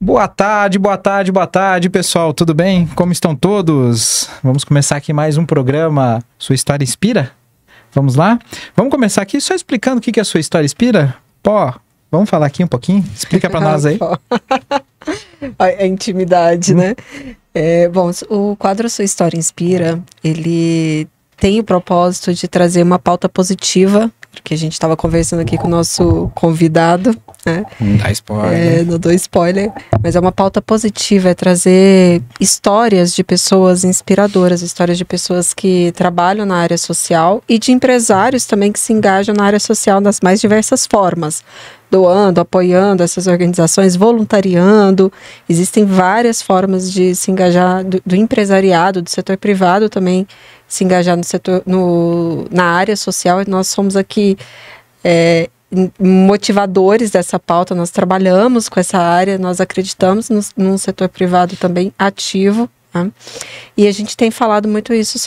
Boa tarde, pessoal. Tudo bem? Como estão todos? Vamos começar aqui mais um programa Sua História Inspira? Vamos lá? Vamos começar aqui só explicando o que é a Sua História Inspira? Pô, vamos falar aqui um pouquinho? Explica pra nós aí. A intimidade, né? Bom, o quadro Sua História Inspira, ele tem o propósito de trazer uma pauta positiva, porque a gente estava conversando aqui com o nosso convidado, né? Não dá spoiler. Não dou spoiler, mas é uma pauta positiva, é trazer histórias de pessoas inspiradoras, histórias de pessoas que trabalham na área social e de empresários também que se engajam na área social das mais diversas formas, doando, apoiando essas organizações, voluntariando. Existem várias formas de se engajar do empresariado, do setor privado também, se engajar no setor, na área social. Nós somos aqui motivadores dessa pauta, nós trabalhamos com essa área, nós acreditamos num setor privado também ativo, né? E a gente tem falado muito isso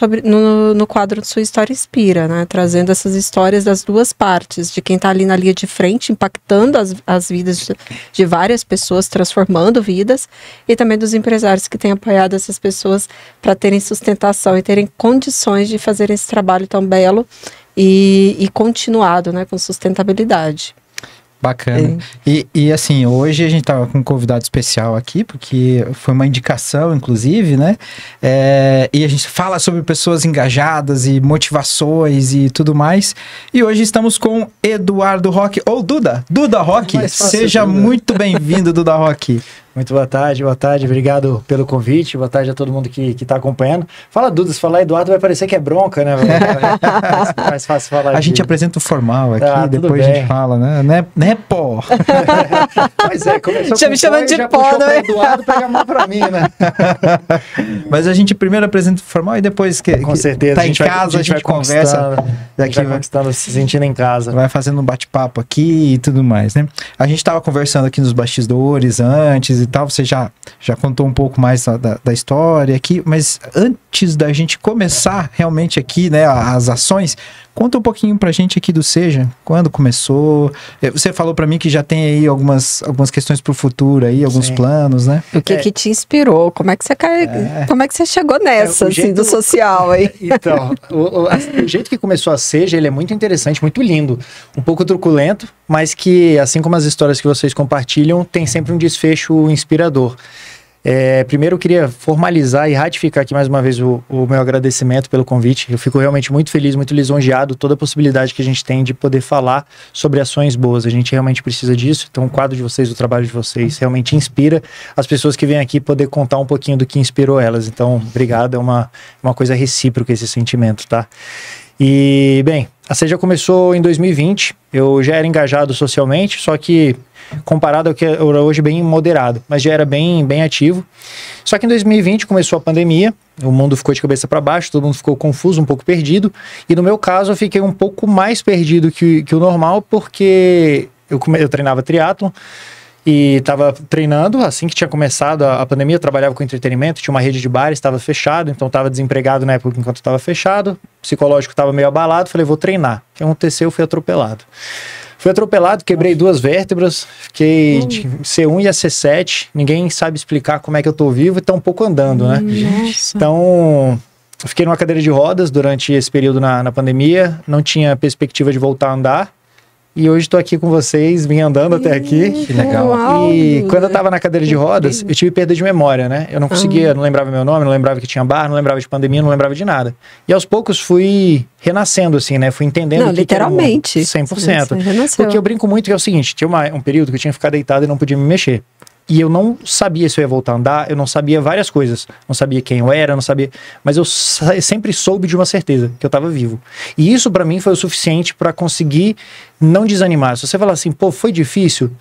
no quadro de Sua História Inspira, né? Trazendo essas histórias das duas partes, de quem está ali na linha de frente, impactando as vidas de várias pessoas, transformando vidas, e também dos empresários que têm apoiado essas pessoas para terem sustentação e terem condições de fazer esse trabalho tão belo e continuado, né, com sustentabilidade. Bacana. E assim, hoje a gente tava com um convidado especial aqui, porque foi uma indicação, inclusive, né? E a gente fala sobre pessoas engajadas e motivações e tudo mais. E hoje estamos com Eduardo Roque, ou Duda Roque. Seja muito bem-vindo, Duda Roque. Muito boa tarde, obrigado pelo convite, boa tarde a todo mundo que está acompanhando. Fala Duda, se falar Eduardo vai parecer que é bronca, né? Mais fácil falar. A gente apresenta o formal aqui, depois a gente fala, né? Né, pô? Mas começou já com me chamando de já pó, puxou né? pra Eduardo, pega a mão pra mim, né? Mas a gente primeiro apresenta o formal e depois com certeza, tá em casa, a gente conversa. Daqui vai conquistando, se sentindo em casa. Vai fazendo um bate-papo aqui e tudo mais, né? A gente tava conversando aqui nos bastidores antes e tal, você já contou um pouco mais da história aqui, mas antes da gente começar realmente aqui, né, as ações, conta um pouquinho pra gente aqui do Seja, quando começou. Você falou pra mim que já tem aí algumas questões pro futuro aí, alguns planos, né? O que te inspirou? Como é que você como é que você chegou nessa, assim, do social aí? Então, o jeito que começou a Seja, ele é muito interessante, muito lindo, um pouco truculento, mas que, assim como as histórias que vocês compartilham, tem sempre um desfecho inspirador. Primeiro eu queria formalizar e ratificar aqui mais uma vez o meu agradecimento pelo convite. Eu fico realmente muito feliz, muito lisonjeado, toda a possibilidade que a gente tem de poder falar sobre ações boas. A gente realmente precisa disso, então o quadro de vocês, o trabalho de vocês realmente inspira as pessoas que vêm aqui poder contar um pouquinho do que inspirou elas. Então, obrigado, é uma coisa recíproca esse sentimento, tá? E, bem, a Seja começou em 2020, eu já era engajado socialmente, só que comparado ao que era hoje bem moderado, mas já era bem ativo. Só que em 2020 começou a pandemia, o mundo ficou de cabeça para baixo, todo mundo ficou confuso, um pouco perdido, e no meu caso eu fiquei um pouco mais perdido que o normal, porque eu treinava triatlon, e estava treinando, assim que tinha começado a pandemia, eu trabalhava com entretenimento, tinha uma rede de bares, estava fechado, então estava desempregado na época enquanto estava fechado, o psicológico estava meio abalado, falei, vou treinar. O que aconteceu? Fui atropelado. Quebrei 2 vértebras, fiquei de C1 e a C7, ninguém sabe explicar como é que eu tô vivo e tá um pouco andando, né? Nossa. Então, eu fiquei numa cadeira de rodas durante esse período na pandemia, não tinha perspectiva de voltar a andar. E hoje estou aqui com vocês, vim andando até aqui. Que legal. Uau. E quando eu estava na cadeira de rodas, eu tive perda de memória, né? Eu não conseguia, não lembrava meu nome, não lembrava que tinha bar, não lembrava de pandemia, não lembrava de nada. E aos poucos fui renascendo, assim, né? Fui entendendo que literalmente. 100%. Renasceu. Porque eu brinco muito que é o seguinte, tinha um período que eu tinha que ficar deitado e não podia me mexer. E eu não sabia se eu ia voltar a andar, eu não sabia várias coisas. Não sabia quem eu era, não sabia... Mas eu sempre soube de uma certeza, que eu estava vivo. E isso para mim foi o suficiente para conseguir não desanimar. Se você falar assim, pô, foi difícil...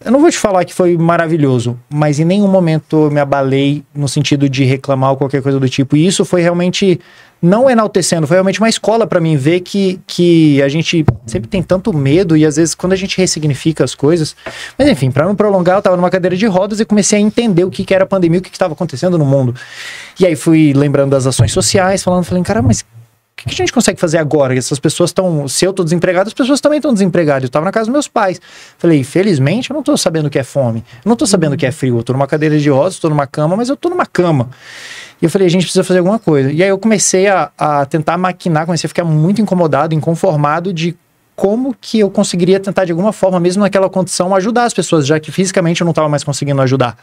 Eu não vou te falar que foi maravilhoso, mas em nenhum momento eu me abalei no sentido de reclamar ou qualquer coisa do tipo. E isso foi realmente, não enaltecendo, foi realmente uma escola para mim ver que a gente sempre tem tanto medo e às vezes quando a gente ressignifica as coisas... Mas enfim, para não prolongar, eu tava numa cadeira de rodas e comecei a entender o que era a pandemia, o que estava acontecendo no mundo. E aí fui lembrando das ações sociais, falei, cara, mas que a gente consegue fazer agora? Essas pessoas estão, se eu tô desempregado, as pessoas também estão desempregadas. Eu tava na casa dos meus pais. Falei, felizmente eu não tô sabendo o que é fome, eu não tô sabendo o que é frio, eu tô numa cadeira de rodas, tô numa cama, mas eu tô numa cama. E eu falei, a gente precisa fazer alguma coisa. E aí eu comecei a tentar maquinar, comecei a ficar muito incomodado, inconformado de como que eu conseguiria tentar de alguma forma, mesmo naquela condição, ajudar as pessoas, já que fisicamente eu não estava mais conseguindo ajudar.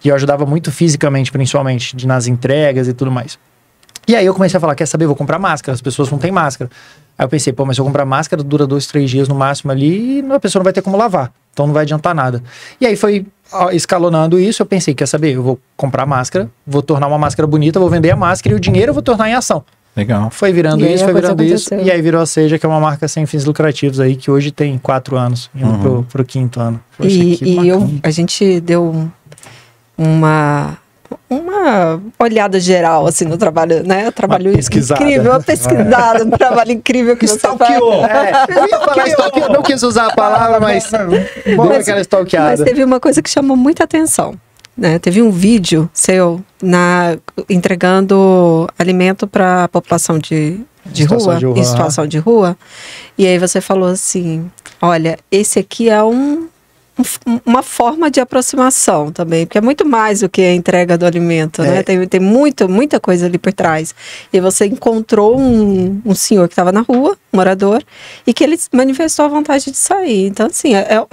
E eu ajudava muito fisicamente, principalmente, nas entregas e tudo mais. E aí eu comecei a falar, quer saber, vou comprar máscara, as pessoas não têm máscara. Aí eu pensei, pô, mas se eu comprar máscara, dura 2, 3 dias no máximo ali, e a pessoa não vai ter como lavar, então não vai adiantar nada. E aí foi escalonando isso, eu pensei, quer saber, eu vou comprar máscara, vou tornar uma máscara bonita, vou vender a máscara e o dinheiro eu vou tornar em ação. Legal. Foi virando isso, foi virando isso, e aí virou a Seja, que é uma marca sem fins lucrativos aí, que hoje tem 4 anos, indo pro 5º ano. Poxa, a gente deu uma olhada geral, assim, no trabalho, né? Trabalho incrível, uma pesquisada, um trabalho incrível que você faz. Eu ia falar stalkeou, não quis usar a palavra, mas deu aquela stalkeada. Mas teve uma coisa que chamou muita atenção, né? Teve um vídeo seu entregando alimento para a população de rua, em situação de rua, e aí você falou assim, olha, esse aqui é uma forma de aproximação também, porque é muito mais do que a entrega do alimento, né? Tem muita coisa ali por trás. E você encontrou um senhor que estava na rua, um morador, e que ele manifestou a vontade de sair. Então, assim, é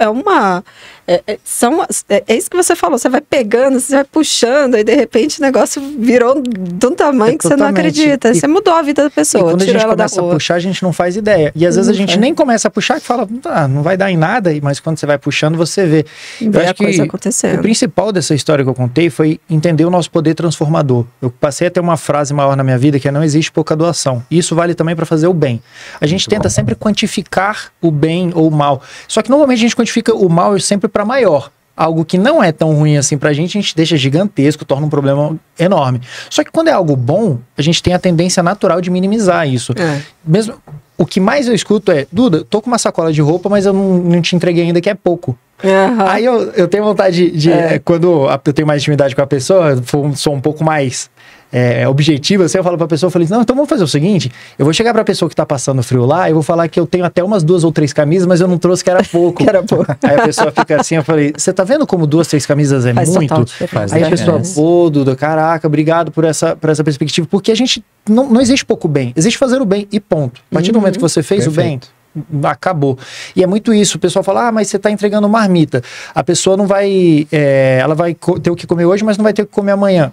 isso que você falou, você vai pegando, você vai puxando, e de repente o negócio virou de um tamanho que você não acredita. Você mudou a vida da pessoa. E quando a gente começa a puxar, a gente não faz ideia. E às vezes a gente nem começa a puxar, que fala, não vai dar em nada, mas quando você vai puxando, você vê. Eu acho que o principal dessa história que eu contei foi entender o nosso poder transformador. Eu passei a ter uma frase maior na minha vida, que é: não existe pouca doação. E isso vale também para fazer o bem. A gente tenta sempre quantificar o bem ou o mal. Só que normalmente a gente quantifica o mal sempre para maior. Algo que não é tão ruim assim pra gente, a gente deixa gigantesco, torna um problema enorme. Só que quando é algo bom, a gente tem a tendência natural de minimizar isso. Mesmo, o que mais eu escuto é: Duda, tô com uma sacola de roupa, mas eu não te entreguei ainda, que é pouco. Aí eu tenho vontade de quando eu tenho mais intimidade com a pessoa, sou um pouco mais objetivo, assim, eu falo pra pessoa, eu falei, não, então vamos fazer o seguinte, eu vou chegar pra pessoa que tá passando frio lá, e vou falar que eu tenho até umas 2 ou 3 camisas, mas eu não trouxe, que era pouco. Aí a pessoa fica assim, eu falei, você tá vendo como 2, 3 camisas é muito? Aí a pessoa, pô, Duda, caraca, obrigado por essa perspectiva, porque a gente, não existe pouco bem, existe fazer o bem e ponto. A partir do momento que você fez o bem, acabou. E é muito isso, o pessoal fala, mas você tá entregando marmita, a pessoa não vai, ela vai ter o que comer hoje, mas não vai ter o que comer amanhã.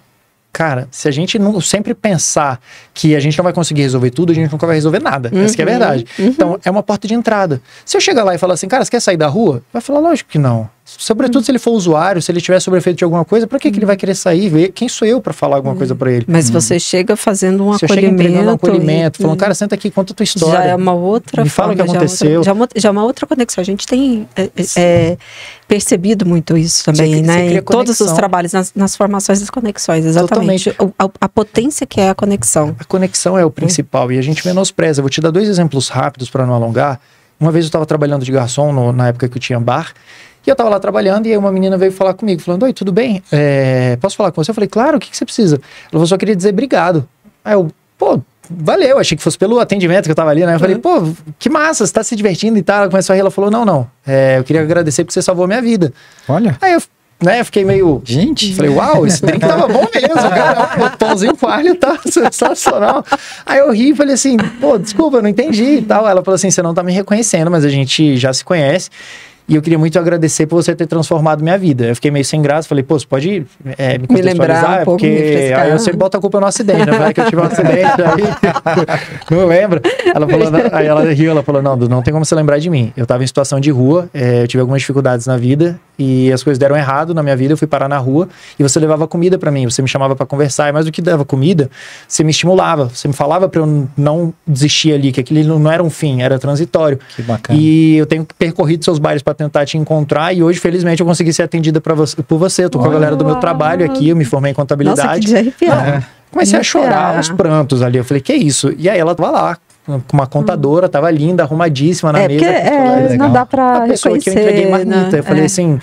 Cara, se a gente não sempre pensar que a gente não vai conseguir resolver tudo, a gente nunca vai resolver nada. Essa que é a verdade. Então, é uma porta de entrada. Se eu chegar lá e falar assim, cara, você quer sair da rua? Vai falar, lógico que não. Sobretudo se ele for usuário, se ele tiver sobrefeito de alguma coisa, pra que ele vai querer sair? Ver quem sou eu pra falar alguma coisa pra ele? Mas você chega fazendo um acolhimento. Você chega entregando um acolhimento, falando, cara, senta aqui, conta a tua história. Já é uma outra Me fala o que aconteceu. Já é uma outra conexão. A gente tem percebido muito isso também, né? Em todos os trabalhos, nas formações das conexões, exatamente. A potência que é a conexão. A conexão é o principal e a gente menospreza. Eu vou te dar 2 exemplos rápidos para não alongar. Uma vez eu estava trabalhando de garçom na época que eu tinha bar, e eu estava lá trabalhando e aí uma menina veio falar comigo, falando, oi, tudo bem? Posso falar com você? Eu falei, claro, o que você precisa? Ela falou, só queria dizer obrigado. Aí eu, pô, valeu, achei que fosse pelo atendimento que eu tava ali, né? Eu falei, pô, que massa, você tá se divertindo e tal. Ela começou a rir, ela falou, não, eu queria agradecer porque você salvou a minha vida. Olha. Aí eu fiquei meio... Gente! Falei, uau, esse drink tava bom mesmo, cara. O pãozinho com alho tá sensacional. Aí eu ri e falei assim, pô, desculpa, eu não entendi e tal. Ela falou assim, você não tá me reconhecendo, mas a gente já se conhece. E eu queria muito agradecer por você ter transformado minha vida. Eu fiquei meio sem graça, falei, pô, você pode me contextualizar? Porque aí eu sempre boto a culpa no acidente, né? Vai que eu tive um acidente, aí não lembra. Ela falou, aí ela riu, ela falou, não tem como você lembrar de mim. Eu tava em situação de rua, eu tive algumas dificuldades na vida e as coisas deram errado na minha vida, eu fui parar na rua e você levava comida pra mim, você me chamava pra conversar, e mais do que dava comida, você me estimulava, você me falava pra eu não desistir ali, que aquilo não era um fim, era transitório. Que bacana. E eu tenho percorrido seus bares pra tentar te encontrar e hoje, felizmente, eu consegui ser atendida por você. Eu tô com a galera do meu trabalho aqui, eu me formei em contabilidade. Nossa, que de arrepiar. Comecei a chorar, aos prantos ali. Eu falei, que isso? E aí ela tava lá, com uma contadora, tava linda, arrumadíssima na mesa. Não dá pra a pessoa que eu entreguei marmita. Né? Eu falei assim,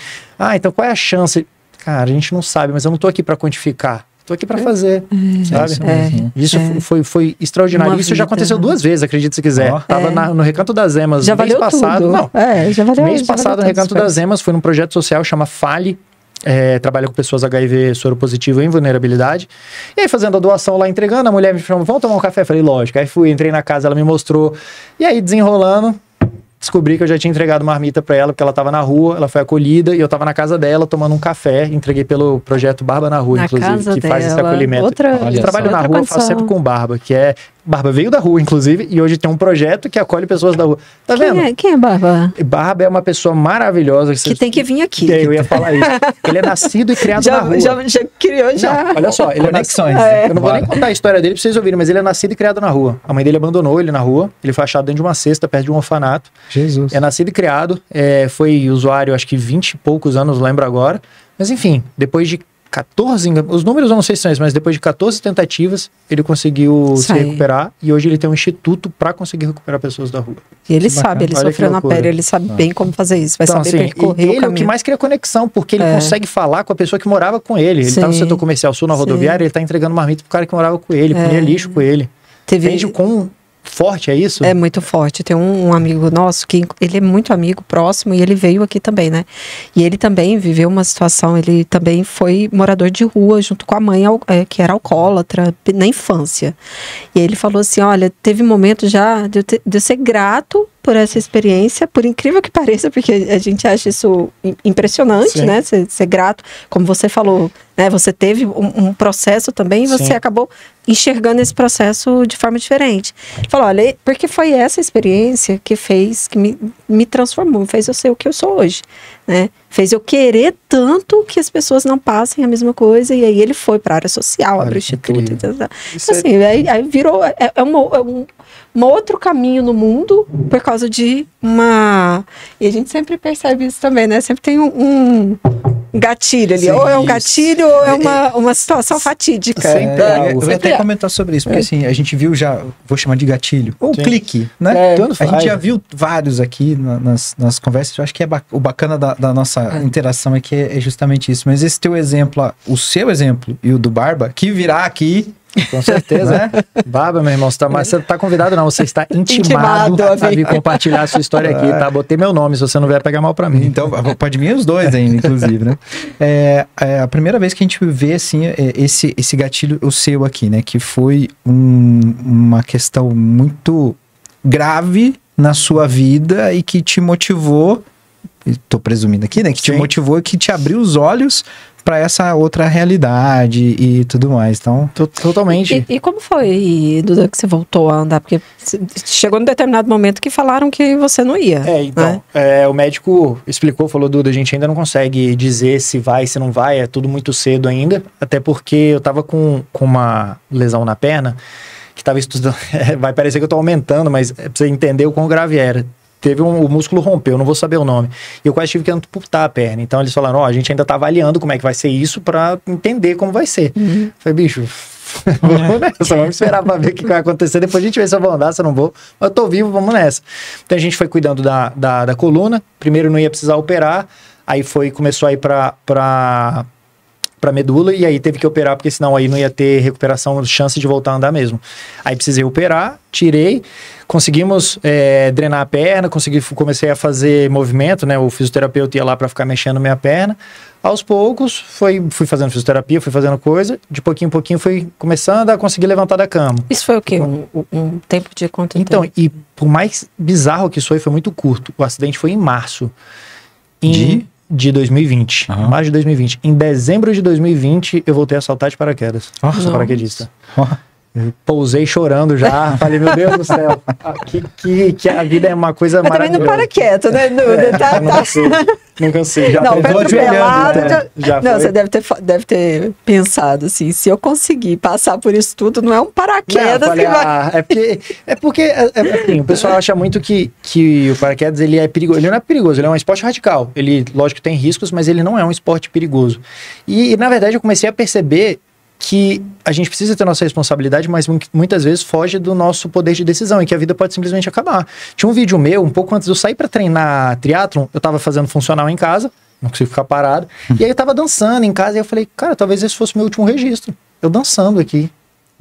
então qual é a chance? Cara, a gente não sabe, mas eu não tô aqui pra quantificar. tô aqui pra fazer, sabe? Isso foi extraordinário. Uma Isso já vida, aconteceu 2 vezes, acredite se quiser. Tava no Recanto das Emas Já mês valeu passado. tudo. Não, Já valeu. mês já passado valeu no Recanto tudo. das Emas, fui num projeto social, chama Fale. Trabalha com pessoas HIV soro positivo em vulnerabilidade. E aí, fazendo a doação lá, entregando, a mulher me chamou, vamos tomar um café? Falei, lógico. Aí fui, entrei na casa, ela me mostrou. E aí, desenrolando, descobri que eu já tinha entregado marmita pra ela, porque ela tava na rua, ela foi acolhida, e eu tava na casa dela, tomando um café. Entreguei pelo projeto Barba na Rua, Na inclusive, casa que faz esse dela. acolhimento. Eu trabalho na rua, eu faço sempre com Barba, que é... Barba veio da rua, inclusive, e hoje tem um projeto que acolhe pessoas da rua. Tá vendo? Quem é Barba? Barba é uma pessoa maravilhosa. Que tem que vir aqui. Eu ia falar isso. Ele é nascido e criado na rua. Já criou, já. Não, olha só, ele Conexões. Eu não vou nem contar a história dele pra vocês ouvirem, mas ele é nascido e criado na rua. A mãe dele abandonou ele na rua, ele foi achado dentro de uma cesta, perto de um orfanato. Jesus. É nascido e criado, foi usuário, acho que 20 e poucos anos, lembro agora. Mas enfim, depois de 14, os números eu não sei se são esses, mas depois de 14 tentativas, ele conseguiu se recuperar e hoje ele tem um instituto para conseguir recuperar pessoas da rua. E ele sabe, ele sofreu na pele, ele sabe bem como fazer isso, vai saber percorrer o caminho. Ele é o que mais cria conexão, porque ele consegue falar com a pessoa que morava com ele. Ele tá no setor comercial sul, na rodoviária, ele tá entregando marmita pro cara que morava com ele, comia lixo com ele. Entende o quão forte é isso? É muito forte. Tem um amigo nosso que ele é muito amigo, próximo, e ele veio aqui também, né? E ele também viveu uma situação, ele também foi morador de rua junto com a mãe, que era alcoólatra, na infância. E ele falou assim, olha, teve momento já de eu ser grato por essa experiência, por incrível que pareça, porque a gente acha isso impressionante, né? Ser grato, como você falou, né? Você teve um processo também e você acabou enxergando esse processo de forma diferente. Falou, olha, porque foi essa experiência que me transformou, fez eu ser o que eu sou hoje, né? Fez eu querer tanto que as pessoas não passem a mesma coisa, e aí ele foi para a área social, abriu o instituto, então, assim, aí virou, um outro caminho no mundo por causa de e a gente sempre percebe isso também, né? Sempre tem um gatilho ali, ou é um gatilho ou é uma situação fatídica. Eu vou até comentar sobre isso, porque assim, a gente viu já, vou chamar de gatilho, ou clique, né? A gente já viu vários aqui nas conversas, eu acho que o bacana da nossa interação é que é justamente isso, mas esse teu exemplo, o seu exemplo e o do Barba, que virá aqui... Com certeza. Né? Barba, meu irmão, você tá convidado não, você está intimado a vir compartilhar a sua história aqui, tá? Botei meu nome, se você não vier pegar mal pra mim. Então, pode vir os dois ainda, inclusive, né? A primeira vez que a gente vê, assim, esse gatilho, o seu aqui, né? Que foi uma questão muito grave na sua vida e que te motivou, tô presumindo aqui, né? Que te motivou e que te abriu os olhos para essa outra realidade e tudo mais, então... Totalmente. E como foi, Duda, que você voltou a andar? Porque chegou num determinado momento que falaram que você não ia. Então, o médico explicou, falou, Duda, a gente ainda não consegue dizer se vai, se não vai, é tudo muito cedo ainda, até porque eu tava com uma lesão na perna, que tava estudando, vai parecer que eu tô aumentando, mas é pra você entender o quão grave era. O músculo rompeu, não vou saber o nome. E eu quase tive que amputar a perna. Então eles falaram, a gente ainda tá avaliando como é que vai ser isso pra entender como vai ser. Falei, bicho, vamos nessa, vamos esperar pra ver o que vai acontecer. Depois a gente vê se eu vou andar, se eu não vou. Mas eu tô vivo, vamos nessa. Então a gente foi cuidando da coluna. Primeiro não ia precisar operar. Aí começou a ir pra medula, e aí teve que operar, porque senão aí não ia ter recuperação, chance de voltar a andar mesmo. Aí precisei operar, tirei, conseguimos drenar a perna, comecei a fazer movimento, né? O fisioterapeuta ia lá para ficar mexendo minha perna. Aos poucos, fui fazendo fisioterapia, fui fazendo coisa, de pouquinho em pouquinho fui começando a conseguir levantar da cama. Isso foi o quê? Um tempo de quanto tempo? Então, e por mais bizarro que isso foi muito curto. O acidente foi em março. De 2020, março de 2020. Em dezembro de 2020, eu voltei a saltar de paraquedas. Sou paraquedista. Eu pousei chorando já. Falei, meu Deus do céu. Que a vida é uma coisa maravilhosa. Mas também não para quieto, né, Duda? Não cansei. Já não, pé atropelado. Não, foi. Você deve ter pensado assim, se eu conseguir passar por isso tudo, não é um paraquedas que vai... É porque assim, o pessoal acha muito que o paraquedas ele é perigoso. Ele não é perigoso, ele é um esporte radical. Ele, lógico, tem riscos, mas ele não é um esporte perigoso. E na verdade, eu comecei a perceber que a gente precisa ter nossa responsabilidade, mas muitas vezes foge do nosso poder de decisão e que a vida pode simplesmente acabar. Tinha um vídeo meu, um pouco antes de eu sair para treinar triatlon, eu tava fazendo funcional em casa, não consigo ficar parado, e aí eu tava dançando em casa e eu falei, cara, talvez esse fosse o meu último registro. eu dançando aqui.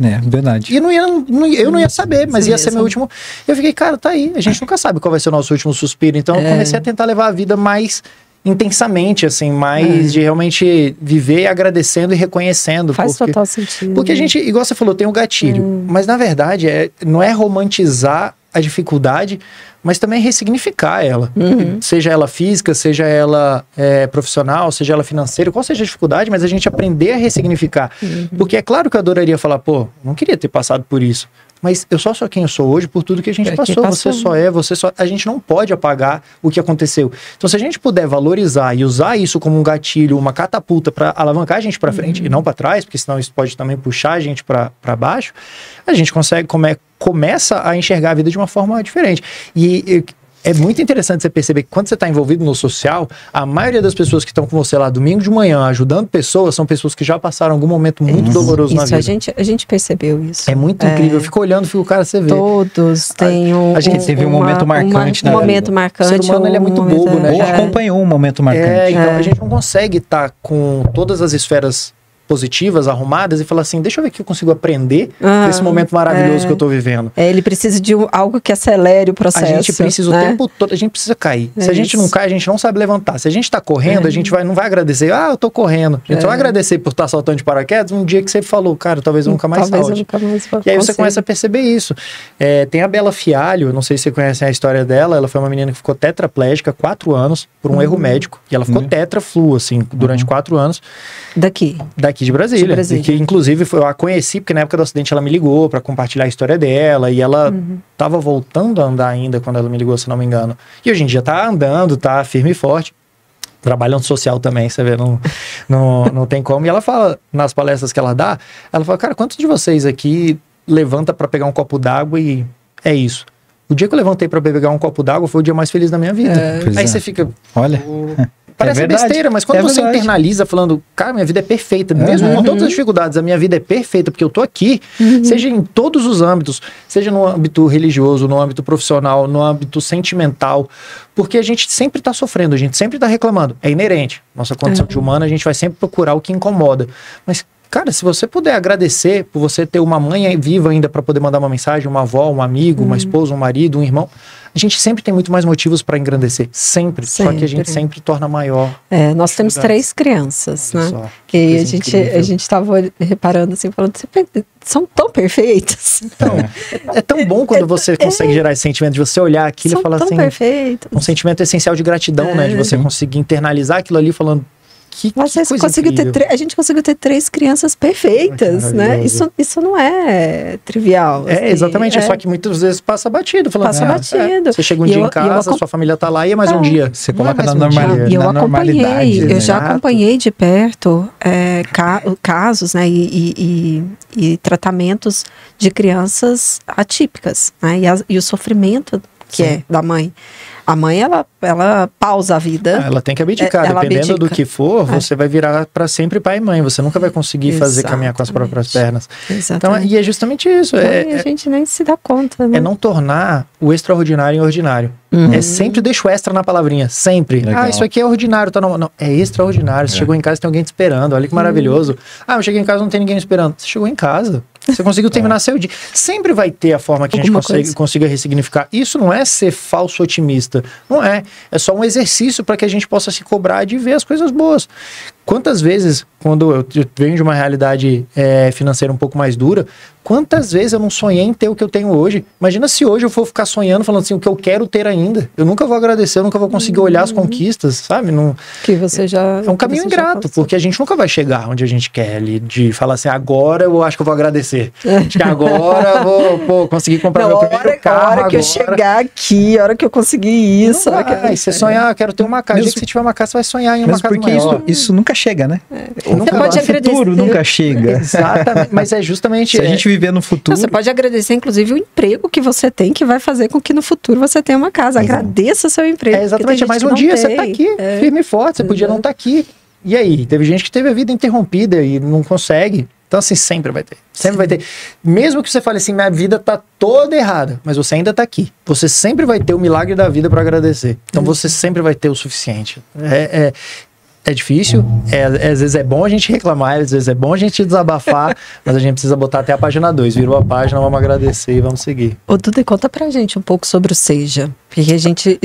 É, verdade. E eu não ia saber, mas Você ia ser meu último. Eu fiquei, cara, tá aí. A gente nunca sabe qual vai ser o nosso último suspiro. Então eu comecei a tentar levar a vida mais intensamente, assim, mais de realmente viver agradecendo e reconhecendo. Faz total sentido. Porque a gente, igual você falou, tem um gatilho. Mas na verdade, não é romantizar a dificuldade, mas também ressignificar ela. Seja ela física, seja ela profissional, seja ela financeira, qual seja a dificuldade, mas a gente aprender a ressignificar. Porque é claro que eu adoraria falar, pô, não queria ter passado por isso. Mas eu só sou quem eu sou hoje por tudo que a gente passou. Você só é, a gente não pode apagar o que aconteceu. Então, se a gente puder valorizar e usar isso como um gatilho, uma catapulta para alavancar a gente para frente e não para trás, porque senão isso pode também puxar a gente para baixo, a gente consegue, começa a enxergar a vida de uma forma diferente. E é muito interessante você perceber que quando você está envolvido no social, a maioria das pessoas que estão com você lá domingo de manhã ajudando pessoas são pessoas que já passaram algum momento muito doloroso na vida. A gente percebeu isso. É muito incrível. Eu fico olhando, cara, você vê. Todos têm a gente teve um momento marcante, né? Um momento marcante. O ser humano ele é muito bobo, né? Ou acompanhou um momento marcante. Então a gente não consegue estar com todas as esferas positivas, arrumadas e falar assim, deixa eu ver o que eu consigo aprender desse momento maravilhoso que eu tô vivendo. Ele precisa de algo que acelere o processo. A gente precisa o tempo todo, a gente precisa cair. Se a gente não cai, a gente não sabe levantar. Se a gente tá correndo, a gente não vai agradecer, eu tô correndo. A gente só vai agradecer por estar saltando de paraquedas um dia que você falou, cara, talvez eu nunca mais salte. E aí você começa a perceber isso. Tem a Bela Fialho, não sei se você conhece a história dela, ela foi uma menina que ficou tetraplégica 4 anos por um erro médico. E ela ficou tetraflu, assim, durante 4 anos. Daqui de Brasília. Que inclusive eu a conheci porque na época do acidente ela me ligou para compartilhar a história dela e ela tava voltando a andar ainda quando ela me ligou, se não me engano. E hoje em dia tá andando, tá firme e forte. Trabalhando social também, você vê, não tem como. E ela fala, nas palestras que ela dá, ela fala, cara, quantos de vocês aqui levanta para pegar um copo d'água e é isso? O dia que eu levantei para pegar um copo d'água foi o dia mais feliz da minha vida. Aí você fica... Olha... Parece besteira, mas quando você internaliza falando, cara, minha vida é perfeita, mesmo com todas as dificuldades, a minha vida é perfeita porque eu tô aqui, seja em todos os âmbitos, seja no âmbito religioso, no âmbito profissional, no âmbito sentimental, porque a gente sempre tá sofrendo, a gente sempre tá reclamando, é inerente, nossa condição de humano, a gente vai sempre procurar o que incomoda, mas cara, se você puder agradecer por você ter uma mãe viva ainda para poder mandar uma mensagem, uma avó, um amigo, uma esposa, um marido, um irmão, a gente sempre tem muito mais motivos para engrandecer. Sempre. Só que a gente sempre torna maior. Nós temos 3 crianças, né? Só. Que a gente estava reparando assim, falando, são tão perfeitas. Então, é tão bom quando você consegue gerar esse sentimento de você olhar aquilo e falar assim. Perfeitas. Um sentimento essencial de gratidão, né? De você conseguir internalizar aquilo ali falando. A gente conseguiu ter 3 crianças perfeitas, né? Isso não é trivial. Assim, exatamente. Só que muitas vezes passa batido. Falando, batido. Você chega um dia em casa, sua família tá lá e é mais um dia. Você coloca na normalidade. Eu já acompanhei de perto casos, né? E tratamentos de crianças atípicas, né? E o sofrimento que é da mãe. A mãe, ela pausa a vida. Ela tem que abdicar. Dependendo do que for, você vai virar para sempre pai e mãe. Você nunca vai conseguir fazer caminhar com as próprias pernas. Então, e é justamente isso. E a gente nem se dá conta, né? É não tornar o extraordinário em ordinário. É sempre deixa o extra na palavrinha. Sempre. Legal. Isso aqui é ordinário. Tá não, é extraordinário. Você chegou em casa e tem alguém te esperando. Olha que maravilhoso. Eu cheguei em casa e não tem ninguém me esperando. Você chegou em casa. Você conseguiu terminar seu dia. Sempre vai ter a forma que a gente consiga ressignificar. Isso não é ser falso otimista. Não é. É só um exercício para que a gente possa se cobrar de ver as coisas boas. Quantas vezes, quando eu venho de uma realidade financeira um pouco mais dura, quantas vezes eu não sonhei em ter o que eu tenho hoje? Imagina se hoje eu for ficar sonhando, falando assim, o que eu quero ter ainda. Eu nunca vou agradecer, eu nunca vou conseguir olhar as conquistas, sabe? Que você já... É um caminho ingrato, porque a gente nunca vai chegar onde a gente quer ali, de falar assim, agora eu acho que eu vou agradecer. Acho que agora eu vou conseguir comprar meu primeiro carro. A hora que eu chegar aqui, a hora que eu conseguir isso... Você sonhar, quero ter uma casa. Mesmo, se tiver uma casa, você vai sonhar em uma casa maior. Porque isso nunca chega, né? Você pode agradecer. O futuro nunca chega. Exatamente, mas é justamente... Se a gente viver no futuro... Você pode agradecer, inclusive, o emprego que você tem, que vai fazer com que no futuro você tenha uma casa. Agradeça o seu emprego. Exatamente, mais um dia você tá aqui, firme e forte, você podia não estar aqui. E aí? Teve gente que teve a vida interrompida e não consegue. Então, assim, sempre vai ter. Sempre vai ter. Mesmo que você fale assim, minha vida tá toda errada, mas você ainda tá aqui. Você sempre vai ter o milagre da vida para agradecer. Então, você sempre vai ter o suficiente. É difícil, às vezes é bom a gente reclamar, às vezes é bom a gente desabafar, mas a gente precisa botar até a página 2. Virou a página, vamos agradecer e vamos seguir. Ô, Duda, conta pra gente um pouco sobre o Seja. Porque a gente,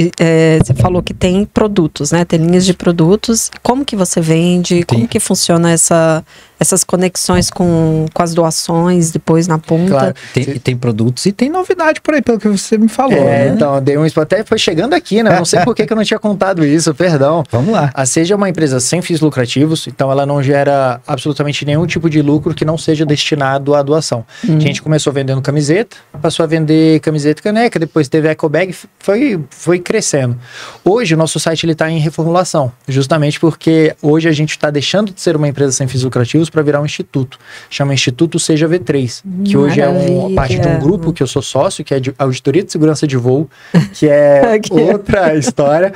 você falou que tem produtos, né? Tem linhas de produtos. Como que você vende? Como que funciona essas conexões com as doações depois na ponta? Claro, tem produtos e tem novidade por aí, pelo que você me falou. Né? Então, dei até foi chegando aqui, né? Não sei por que eu não tinha contado isso, perdão. Vamos lá. A Seja é uma empresa sem fins lucrativos, então ela não gera absolutamente nenhum tipo de lucro que não seja destinado à doação. A gente começou vendendo camiseta, passou a vender camiseta e caneca, depois teve a ecobag, foi crescendo. Hoje o nosso site está em reformulação, justamente porque hoje a gente está deixando de ser uma empresa sem fins lucrativos para virar um instituto. Chama Instituto Seja V3, que hoje é parte de um grupo que eu sou sócio, que é de Auditoria de Segurança de Voo, que é outra história,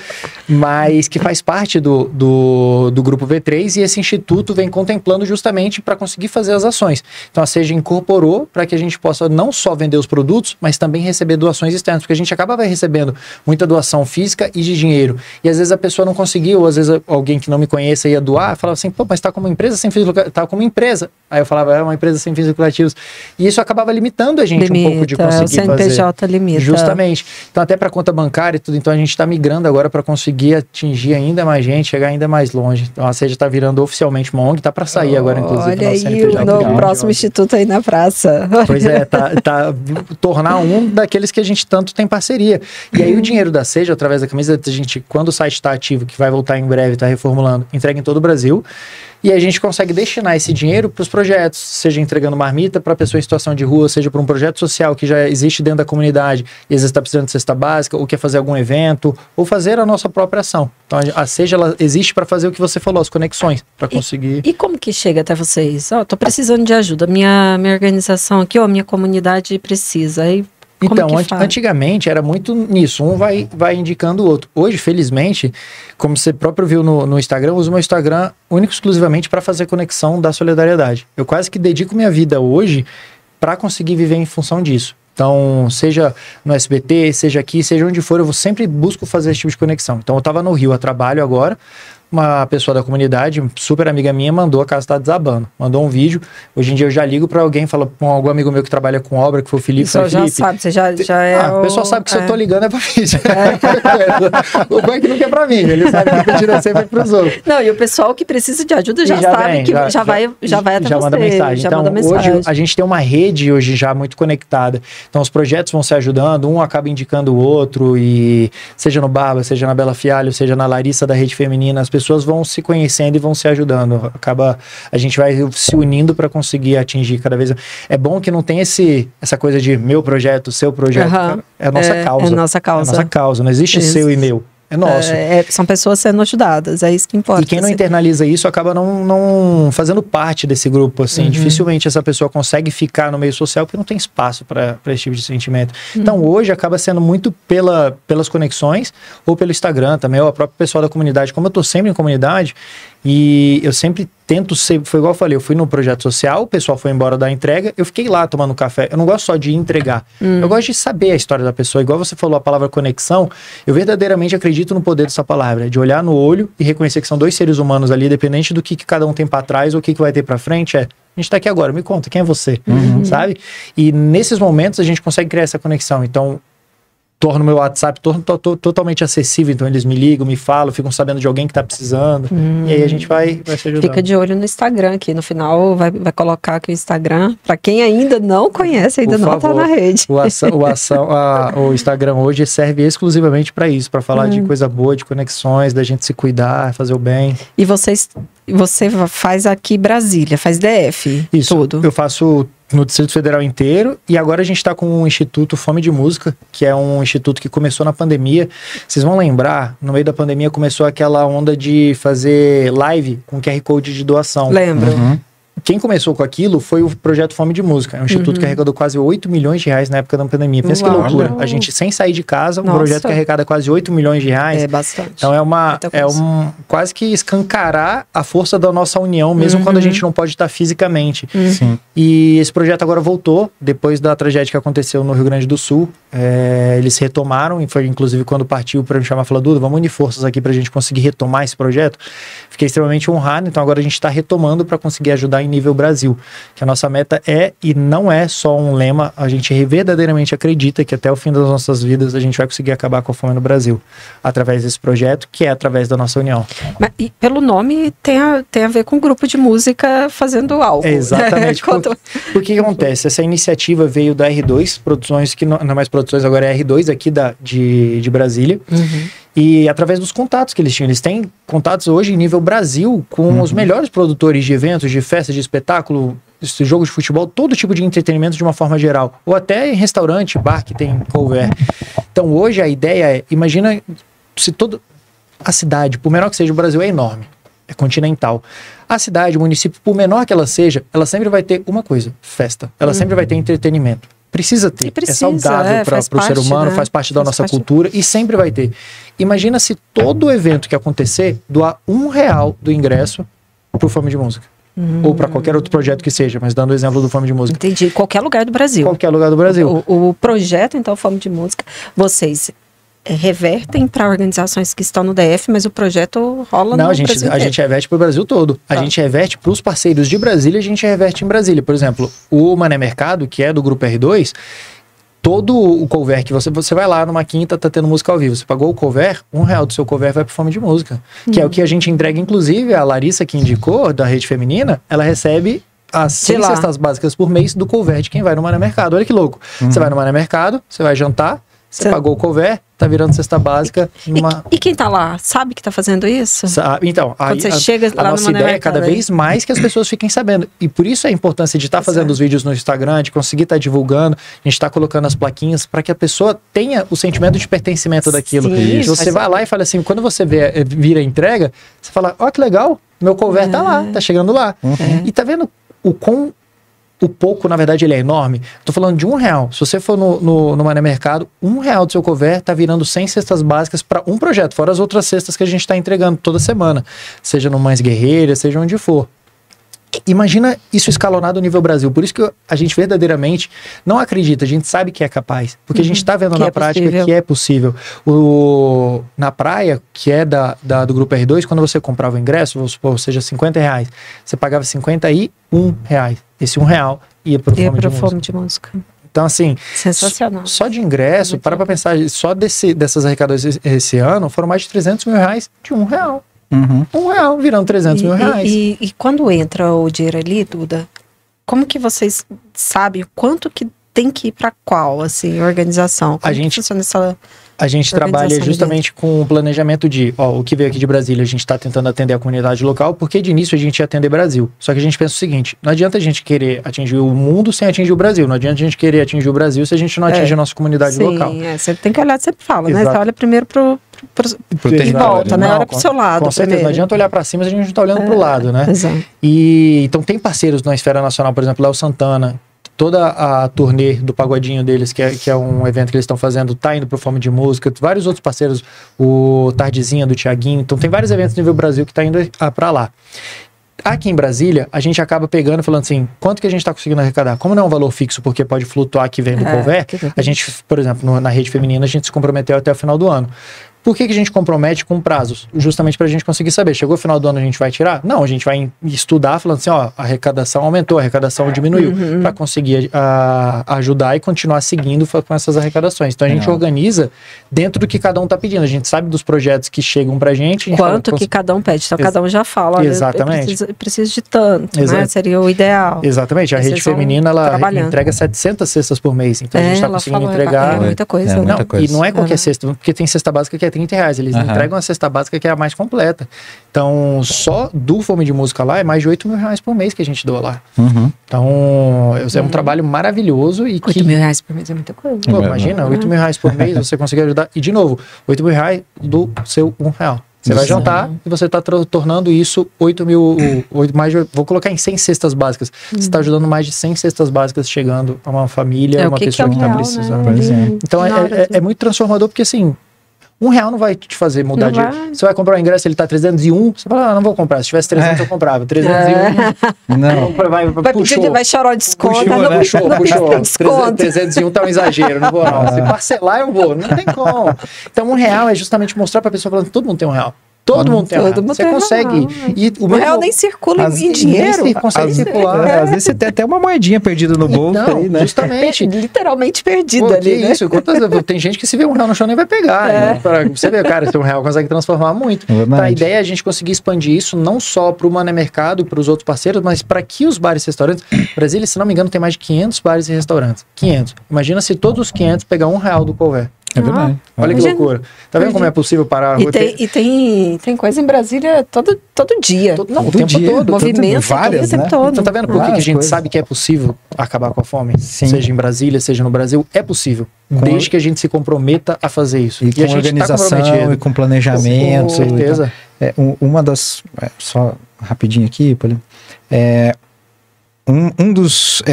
mas que faz parte do grupo V3, e esse instituto vem contemplando justamente para conseguir fazer as ações. Então a Seja incorporou para que a gente possa não só vender os produtos, mas também receber doações externas, porque a gente acabava recebendo muita doação física e de dinheiro. E às vezes a pessoa não conseguiu, ou às vezes alguém que não me conheça ia doar, falava assim, pô, mas tá como empresa sem fins lucrativos, tá como empresa. Aí eu falava, é uma empresa sem fins lucrativos. E isso acabava limitando a gente um pouco de conseguir fazer. O CNPJ limita. Justamente. Então até para conta bancária e tudo, então a gente está migrando agora para conseguir atingir ainda mais gente, chegar ainda mais longe. Então a Seja está virando oficialmente uma ONG, tá para sair agora, inclusive. Olha aí, o próximo instituto aí na praça. Pois é, tornar um daqueles que a gente tanto tem parceria. E aí o dinheiro da Seja, através da camisa, a gente, quando o site está ativo, que vai voltar em breve, está reformulando, entrega em todo o Brasil. E a gente consegue destinar esse dinheiro para os projetos, seja entregando marmita para pessoa em situação de rua, seja para um projeto social que já existe dentro da comunidade e às vezes está precisando de cesta básica, ou quer fazer algum evento, ou fazer a nossa própria ação. Então a Seja, ela existe para fazer o que você falou, as conexões, para conseguir... E como que chega até vocês? Tô precisando de ajuda, minha organização aqui, minha comunidade precisa. Aí então, antigamente era muito nisso, um vai indicando o outro. Hoje, felizmente, como você próprio viu no Instagram, eu uso meu Instagram único exclusivamente para fazer conexão da solidariedade. Eu quase que dedico minha vida hoje para conseguir viver em função disso. Então, seja no SBT, seja aqui, seja onde for, eu sempre busco fazer esse tipo de conexão. Então, eu estava no Rio a trabalho agora, uma pessoa da comunidade, super amiga minha, mandou, a casa tá desabando, mandou um vídeo. Hoje em dia eu já ligo para alguém, fala com algum amigo meu que trabalha com obra, que foi o Felipe. Você já sabe, você já é o pessoal sabe que se eu tô ligando é pra mim. O banco não quer pra mim, ele sabe que eu tiro sempre pros outros. Não, e o pessoal que precisa de ajuda já sabe que já vai até já você. Manda mensagem. Então, manda mensagem. Hoje a gente tem uma rede hoje já muito conectada. Então, os projetos vão se ajudando, um acaba indicando o outro, e seja no Barba, seja na Bela Fialho, seja na Larissa da Rede Feminina, as pessoas vão se conhecendo e vão se ajudando. A gente vai se unindo para conseguir atingir cada vez. É bom que não tem essa coisa de meu projeto, seu projeto. É a nossa causa. É a nossa causa. É a nossa causa. Não existe seu e meu. É nosso. São pessoas sendo ajudadas, é isso que importa. E quem não internaliza isso acaba não fazendo parte desse grupo, assim. Dificilmente essa pessoa consegue ficar no meio social porque não tem espaço para esse tipo de sentimento. Então hoje acaba sendo muito pelas conexões ou pelo Instagram também, ou a própria pessoa da comunidade. Como eu tô sempre em comunidade e eu sempre tento ser, foi igual eu falei, eu fui no projeto social, o pessoal foi embora da entrega, eu fiquei lá tomando café. Eu não gosto só de entregar, eu gosto de saber a história da pessoa. Igual você falou a palavra conexão, eu verdadeiramente acredito no poder dessa palavra, de olhar no olho e reconhecer que são dois seres humanos ali, independente do que cada um tem para trás ou o que vai ter para frente. A gente tá aqui agora, me conta, quem é você? Sabe? E nesses momentos a gente consegue criar essa conexão. Então, torno meu WhatsApp totalmente acessível, então eles me ligam, me falam, ficam sabendo de alguém que tá precisando, e aí a gente vai se ajudando. Fica de olho no Instagram aqui, no final vai colocar aqui o Instagram, para quem ainda não conhece, ainda não tá na rede. O Instagram hoje serve exclusivamente para isso, para falar de coisa boa, de conexões, da gente se cuidar, fazer o bem. E você faz aqui Brasília, faz DF, isso, tudo? Eu faço no Distrito Federal inteiro, e agora a gente está com o Instituto Fome de Música, que é um instituto que começou na pandemia. Vocês vão lembrar, no meio da pandemia começou aquela onda de fazer live com QR Code de doação. Lembro. quem começou com aquilo foi o projeto Fome de Música. É um instituto que arrecadou quase 8 milhões de reais na época da pandemia. Pensa que loucura. A gente, sem sair de casa, um projeto que arrecada quase 8 milhões de reais. É bastante. Então quase que escancarar a força da nossa união, mesmo quando a gente não pode estar fisicamente. Sim. E esse projeto agora voltou, depois da tragédia que aconteceu no Rio Grande do Sul. Eles retomaram, e foi inclusive quando partiu para me chamar e falar, Duda, vamos unir forças aqui para a gente conseguir retomar esse projeto. Fiquei extremamente honrado, então agora a gente está retomando para conseguir ajudar em nível Brasil, que a nossa meta e não é só um lema, a gente verdadeiramente acredita que até o fim das nossas vidas a gente vai conseguir acabar com a fome no Brasil, através desse projeto, que é através da nossa união. Mas, e pelo nome tem a ver com um grupo de música fazendo algo. Exatamente. Por que acontece? Essa iniciativa veio da R2 Produções, que não é mais Produções, agora é R2 aqui de Brasília. E através dos contatos que eles tinham, eles têm contatos hoje em nível Brasil com os melhores produtores de eventos, de festas, de espetáculo, jogos de futebol, todo tipo de entretenimento de uma forma geral. Ou até em restaurante, bar que tem cover. Então hoje a ideia é, imagina se a cidade, por menor que seja, o Brasil é enorme, é continental. A cidade, o município, por menor que ela seja, ela sempre vai ter uma coisa, festa. Ela sempre vai ter entretenimento. Precisa ter, é saudável para o ser humano, faz parte da nossa cultura e sempre vai ter. Imagina se todo evento que acontecer doar R$1 do ingresso pro Fome de Música. Ou para qualquer outro projeto que seja, mas dando o exemplo do Fome de Música. Entendi, qualquer lugar do Brasil. Qualquer lugar do Brasil. O projeto, então, Fome de Música, vocês revertem para organizações que estão no DF, mas o projeto rola no Brasil inteiro. A gente reverte para o Brasil todo. A gente reverte para os parceiros de Brasília, a gente reverte em Brasília. Por exemplo, o Mané Mercado, que é do Grupo R2, todo o cover que você vai lá numa quinta, tá tendo música ao vivo. Você pagou o cover, R$1 do seu cover vai pro Fome de Música. Que é o que a gente entrega, inclusive, a Larissa que indicou, da Rede Feminina, ela recebe as 6 cestas básicas por mês do cover de quem vai no Mané Mercado. Olha que louco. Você vai no Mané Mercado, você vai jantar, você pagou o cover, tá virando cesta básica. E quem tá lá, sabe que tá fazendo isso? Então, quando você chega lá a nossa ideia é cada vez mais que as pessoas fiquem sabendo. E por isso a importância de estar fazendo os vídeos no Instagram, de conseguir estar divulgando, a gente tá colocando as plaquinhas para que a pessoa tenha o sentimento de pertencimento daquilo. Se você vai lá e fala assim, quando você vira a entrega, você fala, ó, que legal, meu cover tá lá, tá chegando lá. E tá vendo o pouco, na verdade, ele é enorme. Tô falando de R$1. Se você for no Mané Mercado, R$1 do seu cover tá virando 100 cestas básicas para um projeto, fora as outras cestas que a gente tá entregando toda semana. Seja no Mães Guerreiras, seja onde for. Imagina isso escalonado no nível Brasil. Por isso que a gente verdadeiramente não acredita, a gente sabe que é capaz. Porque a gente está vendo na prática que é possível. Na praia, que é do Grupo R2, quando você comprava o ingresso, vamos supor, seja R$50, você pagava R$51. Esse R$1 ia para o Fome de Música. Então, assim, sensacional. Só de ingresso, para pensar, só dessas arrecadações esse ano, foram mais de R$300 mil de R$1. R$1 virando R$300 mil. E quando entra o dinheiro ali, Duda, como que vocês sabem quanto que tem que ir para qual, assim, organização? Como que funciona essa... A gente trabalha justamente com o planejamento o que veio aqui de Brasília, a gente está tentando atender a comunidade local, porque de início a gente ia atender Brasil. Só que a gente pensa o seguinte, não adianta a gente querer atingir o mundo sem atingir o Brasil, não adianta a gente querer atingir o Brasil se a gente não atingir a nossa comunidade local. Você tem que olhar, sempre fala, né? Você olha primeiro pro volta, né? Olha pro seu lado. Com certeza, não adianta olhar para cima se a gente não tá olhando pro lado, né? Exato. Então tem parceiros na esfera nacional, por exemplo, Léo Santana, toda a turnê do Pagodinho deles, que é um evento que eles estão fazendo, tá indo pro Fome de Música, vários outros parceiros, o Tardezinha do Thiaguinho, então tem vários eventos nível Brasil que tá indo para lá. Aqui em Brasília, a gente acaba pegando e falando assim, quanto que a gente tá conseguindo arrecadar? Como não é um valor fixo, porque pode flutuar que vem do cover, a gente, por exemplo, na Rede Feminina, a gente se comprometeu até o final do ano. Por que a gente compromete com prazos? Justamente para a gente conseguir saber. Chegou o final do ano, a gente vai tirar? Não, a gente vai estudar falando assim, a arrecadação aumentou, a arrecadação diminuiu, para conseguir ajudar e continuar seguindo com essas arrecadações. Então a gente organiza dentro do que cada um está pedindo. A gente sabe dos projetos que chegam para a gente. Quanto que cada um pede. Então cada um já fala, olha, exatamente. Preciso de tanto, né? Seria o ideal. Exatamente. A Rede Feminina, ela entrega 700 cestas por mês. Então a gente está conseguindo entregar... É muita coisa. E não é qualquer cesta, porque tem cesta básica que é R$30. Eles entregam a cesta básica que é a mais completa. Então, só do Fome de Música lá é mais de R$8 mil por mês que a gente doa lá. Então, é um trabalho maravilhoso. E R$8 mil por mês é muita coisa. Imagina, R$8 mil por mês você consegue ajudar. E, de novo, R$8 mil do seu R$1. Você vai jantar e você está tornando isso 8 mil, vou colocar em 100 cestas básicas. Você está ajudando mais de 100 cestas básicas chegando a uma família, uma pessoa que está precisando. Né? Então é muito transformador, porque assim, R$1 não vai te fazer mudar de... Você vai comprar um ingresso, ele tá 301, você fala, não vou comprar. Se tivesse 300, eu comprava. 301... Não. Vai chorar o desconto. Puxou. 301 tá um exagero, não vou não. Se parcelar, eu vou. Não tem como. Então, R$1 é justamente mostrar pra pessoa falando, todo mundo tem R$1. Todo mundo tem R$1. Você consegue. E o real nem circula em dinheiro. Nem consegue circular. Às vezes você tem até uma moedinha perdida no bolso. Não, aí, né? Justamente. Literalmente perdida ali, né? Isso. Tem gente que se vê R$1 no chão nem vai pegar. Né? Você vê, cara, esse R$1 consegue transformar muito. Então, a ideia é a gente conseguir expandir isso não só para o Mané Mercado e para os outros parceiros, mas para que os bares e restaurantes... Brasília, se não me engano, tem mais de 500 bares e restaurantes. 500. Imagina se todos os 500 pegar R$1 do Couvert. É verdade. Olha que loucura. Tá vendo como é possível parar a rua? E tem coisa em Brasília todo dia. O tempo todo. Movimento várias, o tempo né? todo. Então tá vendo por que a gente sabe que é possível acabar com a fome? Sim. Seja em Brasília, seja no Brasil, é possível. Desde que a gente se comprometa a fazer isso. E com a gente organização e com planejamento. Com certeza. Uma das... só rapidinho aqui, Paulinho. Um dos...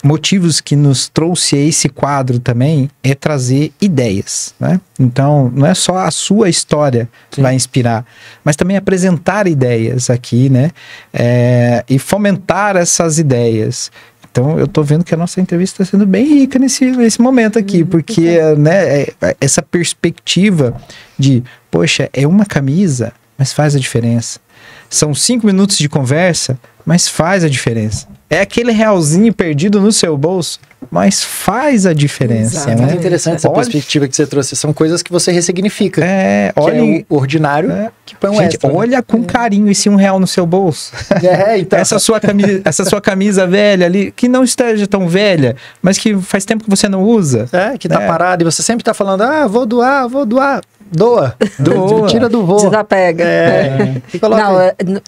motivos que nos trouxe a esse quadro também é trazer ideias, né? Então, não é só a sua história que vai inspirar, mas também apresentar ideias aqui, né? E fomentar essas ideias. Então, eu tô vendo que a nossa entrevista está sendo bem rica nesse momento aqui, porque né, essa perspectiva de, poxa, é uma camisa, mas faz a diferença. São 5 minutos de conversa, mas faz a diferença. É aquele realzinho perdido no seu bolso, mas faz a diferença. É muito interessante essa perspectiva que você trouxe. São coisas que você ressignifica. Olha o ordinário que põe um extra. Olha com carinho esse R$1 no seu bolso. Então. Essa sua camisa velha ali, que não esteja tão velha, mas que faz tempo que você não usa. Que tá parado e você sempre tá falando, vou doar. Doa. Tira do voo. Desapega. Não,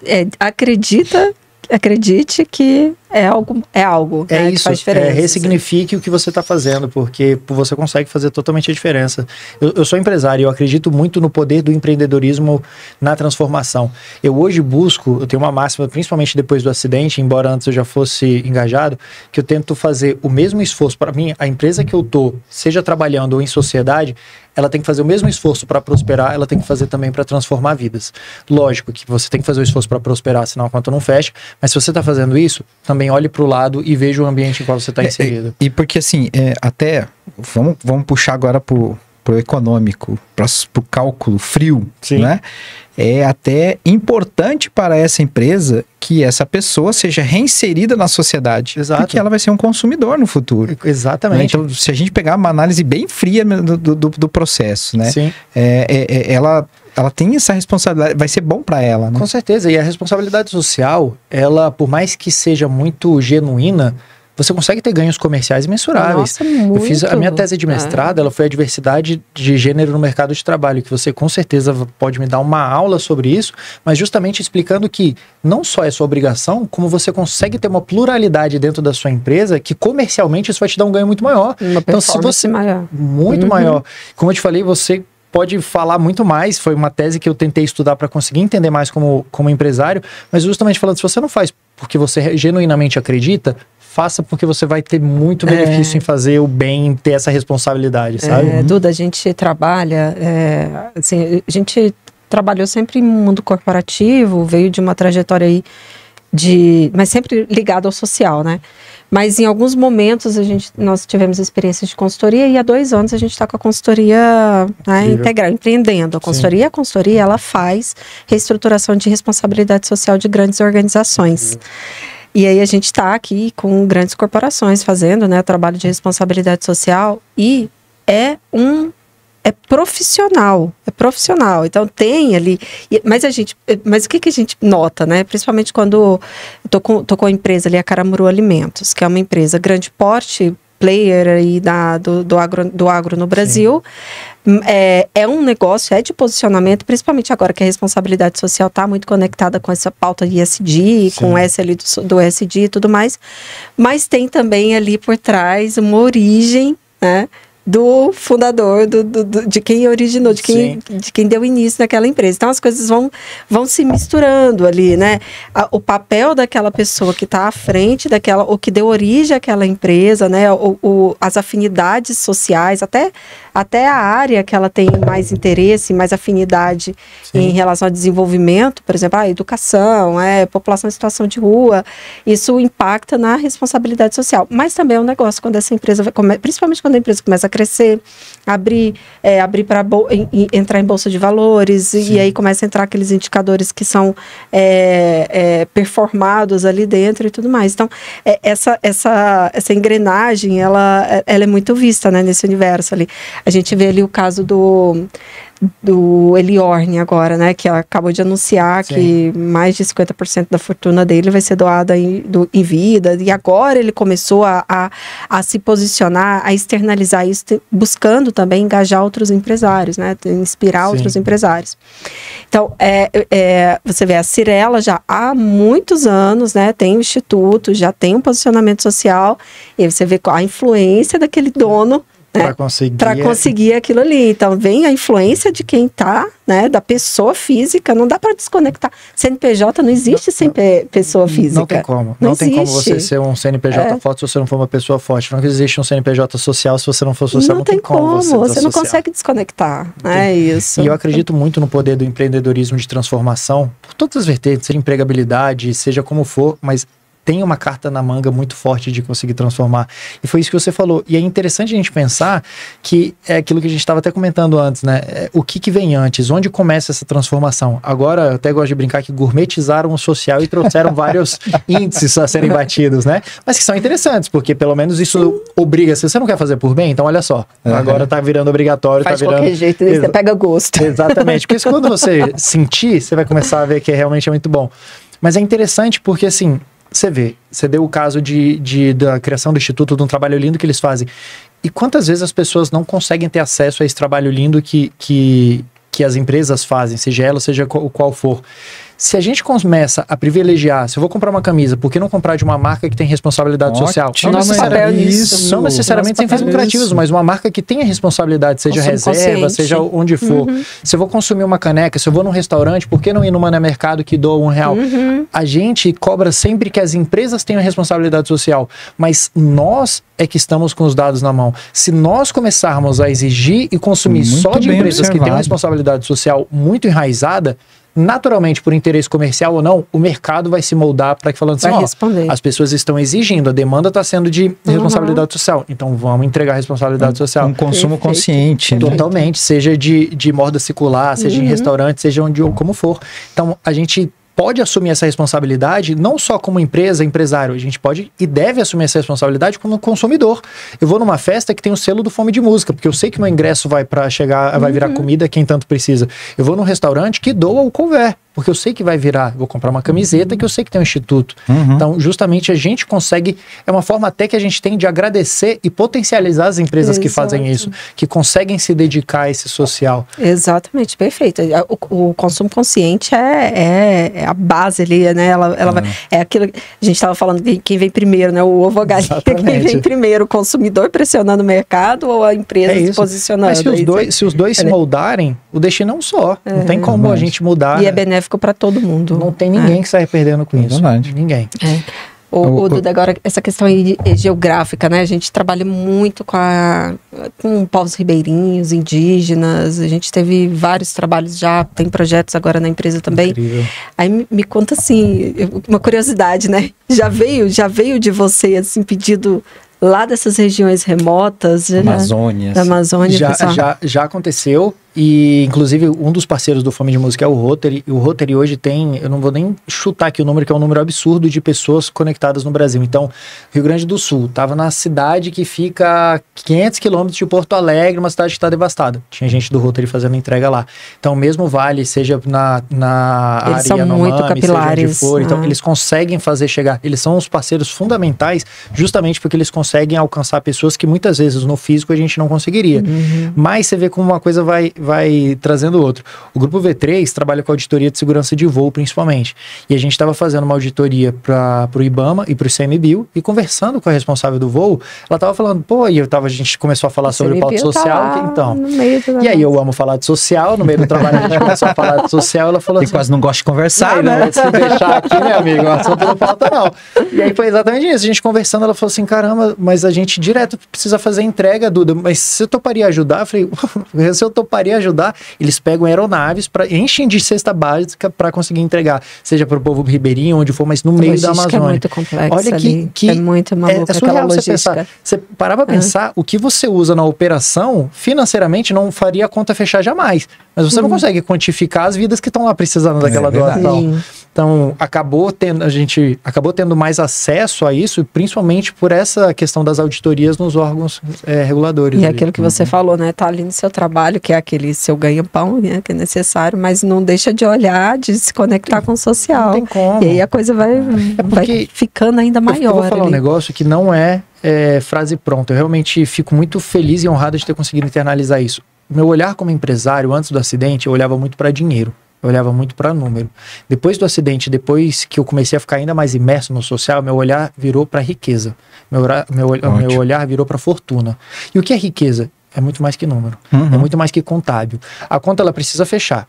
acredite que é algo né, isso, que faz diferença. Ressignifique o que você está fazendo, porque você consegue fazer totalmente a diferença. Eu sou empresário e eu acredito muito no poder do empreendedorismo na transformação. Eu hoje eu tenho uma máxima, principalmente depois do acidente, embora antes eu já fosse engajado, que eu tento fazer o mesmo esforço. Para mim, a empresa que eu tô, seja trabalhando ou em sociedade, ela tem que fazer o mesmo esforço para prosperar, ela tem que fazer também para transformar vidas. Lógico que você tem que fazer o esforço para prosperar, senão a conta não fecha, mas se você está fazendo isso, também olhe para o lado e veja o ambiente em qual você está inserido. E porque assim, até, vamos puxar agora pro econômico, pro cálculo frio, né? É até importante para essa empresa que essa pessoa seja reinserida na sociedade. Exato. Porque ela vai ser um consumidor no futuro. Exatamente. Então, se a gente pegar uma análise bem fria do processo, né? Sim. Ela tem essa responsabilidade, vai ser bom para ela, né? Com certeza. E a responsabilidade social, ela, por mais que seja muito genuína, você consegue ter ganhos comerciais imensuráveis. Nossa, muito. Eu fiz a minha tese de mestrado, ela foi a diversidade de gênero no mercado de trabalho, que você com certeza pode me dar uma aula sobre isso, mas justamente explicando que não só é sua obrigação, como você consegue ter uma pluralidade dentro da sua empresa, que comercialmente isso vai te dar um ganho muito maior. Então, se você maior. Muito maior. Como eu te falei, você pode falar muito mais, foi uma tese que eu tentei estudar para conseguir entender mais como empresário, mas justamente falando, se você não faz porque você genuinamente acredita, faça porque você vai ter muito benefício em fazer o bem, em ter essa responsabilidade, sabe? Duda, a gente trabalha, assim, a gente trabalhou sempre em mundo corporativo, veio de uma trajetória aí mas sempre ligado ao social, né? Mas em alguns momentos nós tivemos experiências de consultoria e há 2 anos a gente está com a consultoria integral, empreendendo. A consultoria, ela faz reestruturação de responsabilidade social de grandes organizações. E aí a gente está aqui com grandes corporações fazendo, né, trabalho de responsabilidade social e é profissional, então tem ali, mas o que a gente nota, né, principalmente quando tô com a empresa ali, a Caramuru Alimentos, que é uma empresa grande porte, player aí do agro no Brasil. É um negócio, de posicionamento, principalmente agora que a responsabilidade social está muito conectada com essa pauta ISD, com o S ali do SD e tudo mais, mas tem também ali por trás uma origem, né, do fundador, de quem originou, de quem deu início naquela empresa. Então, as coisas vão se misturando ali, né? O papel daquela pessoa que está à frente daquela, ou que deu origem àquela empresa, né? As afinidades sociais, até a área que ela tem mais interesse, mais afinidade em relação ao desenvolvimento, por exemplo, a educação, população em situação de rua, isso impacta na responsabilidade social. Mas também é um negócio quando essa empresa, principalmente quando a empresa começa a crescer, abrir para entrar em bolsa de valores, e aí começa a entrar aqueles indicadores que são performados ali dentro e tudo mais. Então, essa engrenagem, ela é muito vista, né, nesse universo ali. A gente vê ali o caso do Eliorne agora, né, que acabou de anunciar que mais de 50% da fortuna dele vai ser doada em vida, e agora ele começou a se posicionar, a externalizar isso, buscando também engajar outros empresários, né, inspirar outros empresários. Então, você vê a Cyrela já há muitos anos, né, tem um instituto, já tem um posicionamento social, e aí você vê a influência daquele dono para conseguir aquilo ali. Então, vem a influência de quem está, né, da pessoa física, não dá para desconectar. CNPJ não existe sem pessoa física. Não tem como. Não tem como você ser um CNPJ forte se você não for uma pessoa forte. Não existe um CNPJ social se você não for social. Não tem como. Você não consegue desconectar. É isso. E eu acredito muito no poder do empreendedorismo de transformação, por todas as vertentes, seja empregabilidade, seja como for, mas tem uma carta na manga muito forte de conseguir transformar. E foi isso que você falou. E é interessante a gente pensar que é aquilo que a gente estava até comentando antes, né? O que vem antes? Onde começa essa transformação? Agora, eu até gosto de brincar que gourmetizaram o social e trouxeram vários índices a serem batidos, né? Mas que são interessantes, porque pelo menos isso obriga. Se você não quer fazer por bem, então olha só. Agora tá virando obrigatório. Faz de qualquer jeito, você pega gosto. Exatamente. Porque quando você sentir, você vai começar a ver que realmente é muito bom. Mas é interessante porque, assim, você deu o caso da criação do Instituto, de um trabalho lindo que eles fazem. E quantas vezes as pessoas não conseguem ter acesso a esse trabalho lindo que as empresas fazem, seja ela, seja qual for. Se a gente começa a privilegiar, se eu vou comprar uma camisa, por que não comprar de uma marca que tem responsabilidade social? Não necessariamente sem fins lucrativos, mas uma marca que tenha responsabilidade, seja reserva, seja onde for. Se eu vou consumir uma caneca, se eu vou num restaurante, por que não ir no Mané Mercado que doa R$1? A gente cobra sempre que as empresas tenham responsabilidade social, mas nós é que estamos com os dados na mão. Se nós começarmos a exigir e consumir só de empresas que têm uma responsabilidade social muito enraizada, naturalmente, por interesse comercial ou não, o mercado vai se moldar para que falando assim, as pessoas estão exigindo, a demanda está sendo de responsabilidade social, então vamos entregar responsabilidade social. Um consumo consciente. Totalmente, seja de moda circular, seja em restaurante, seja onde ou como for. Então, a gente pode assumir essa responsabilidade não só como empresa, empresário, a gente pode e deve assumir essa responsabilidade como consumidor. Eu vou numa festa que tem o selo do Fome de Música, porque eu sei que meu ingresso vai virar comida quem tanto precisa. Eu vou num restaurante que doa o couvert, porque eu sei que vai virar, vou comprar uma camiseta que eu sei que tem um instituto. Então, justamente a gente consegue, é uma forma até que a gente tem de agradecer e potencializar as empresas que fazem isso, que conseguem se dedicar a esse social. Exatamente, perfeito. O consumo consciente é a base ali, né? É aquilo que a gente estava falando, quem vem primeiro, né? O ovo a galinha, quem vem primeiro, o consumidor pressionando o mercado ou a empresa se posicionando? Mas se os dois se moldarem, o destino é um só. Não tem como a gente mudar. E é benéfico para todo mundo. Não tem ninguém que sai perdendo com isso. Verdade. Ninguém. O Duda, agora, essa questão aí geográfica, né? A gente trabalha muito com povos ribeirinhos, indígenas. A gente teve vários trabalhos já, tem projetos agora na empresa também. Incrível. Aí me conta assim, uma curiosidade, né? Já veio de você, assim, pedido lá dessas regiões remotas? Amazônia. Da Amazônia. Já aconteceu. E, inclusive, um dos parceiros do Fome de Música é o Rotary. E o Rotary hoje tem, eu não vou nem chutar aqui o número, que é um número absurdo de pessoas conectadas no Brasil. Então, Rio Grande do Sul estava na cidade que fica a 500 quilômetros de Porto Alegre, uma cidade que está devastada. Tinha gente do Rotary fazendo entrega lá. Então, mesmo Vale, seja na área são muito capilares. Seja onde for, então, eles conseguem fazer chegar. Eles são os parceiros fundamentais justamente porque eles conseguem alcançar pessoas que muitas vezes no físico a gente não conseguiria. Mas você vê como uma coisa vai vai trazendo outro. O grupo V3 trabalha com auditoria de segurança de voo, principalmente. E a gente estava fazendo uma auditoria para o IBAMA e para o ICMBio, e conversando com a responsável do voo, ela estava falando, a gente começou a falar sobre o pauta social. Então, e aí eu amo falar de social, no meio do trabalho a gente começou a falar de social, ela falou assim... quase não gosta de conversar, né? Se deixar aqui, meu amigo, o assunto não falta não. E aí foi exatamente isso, a gente conversando, ela falou assim, caramba, mas a gente direto precisa fazer entrega, Duda, mas você toparia ajudar? Eu falei, se eu toparia ajudar, eles pegam aeronaves, enchem de cesta básica para conseguir entregar, seja para o povo ribeirinho, onde for, mas no meio da Amazônia. É muito complexo. Olha que é muito maluco aquela logística. Você parar para pensar, o que você usa na operação, financeiramente, não faria a conta fechar jamais. Mas você não consegue quantificar as vidas que estão lá precisando daquela doação. Então, a gente acabou tendo mais acesso a isso, principalmente por essa questão das auditorias nos órgãos reguladores. E aquilo que você falou, né? Tá ali no seu trabalho, que é aquele seu ganha-pão, né? Que é necessário, mas não deixa de olhar, de se conectar com o social. Não tem como. E aí a coisa vai ficando ainda maior. Eu vou falar um negócio que não é frase pronta. Eu realmente fico muito feliz e honrado de ter conseguido internalizar isso. Meu olhar como empresário, antes do acidente, eu olhava muito para dinheiro. Eu olhava muito para número. Depois do acidente, depois que eu comecei a ficar ainda mais imerso no social, meu olhar virou para riqueza. Meu olhar virou para fortuna. E o que é riqueza? É muito mais que número. É muito mais que contábil. A conta ela precisa fechar.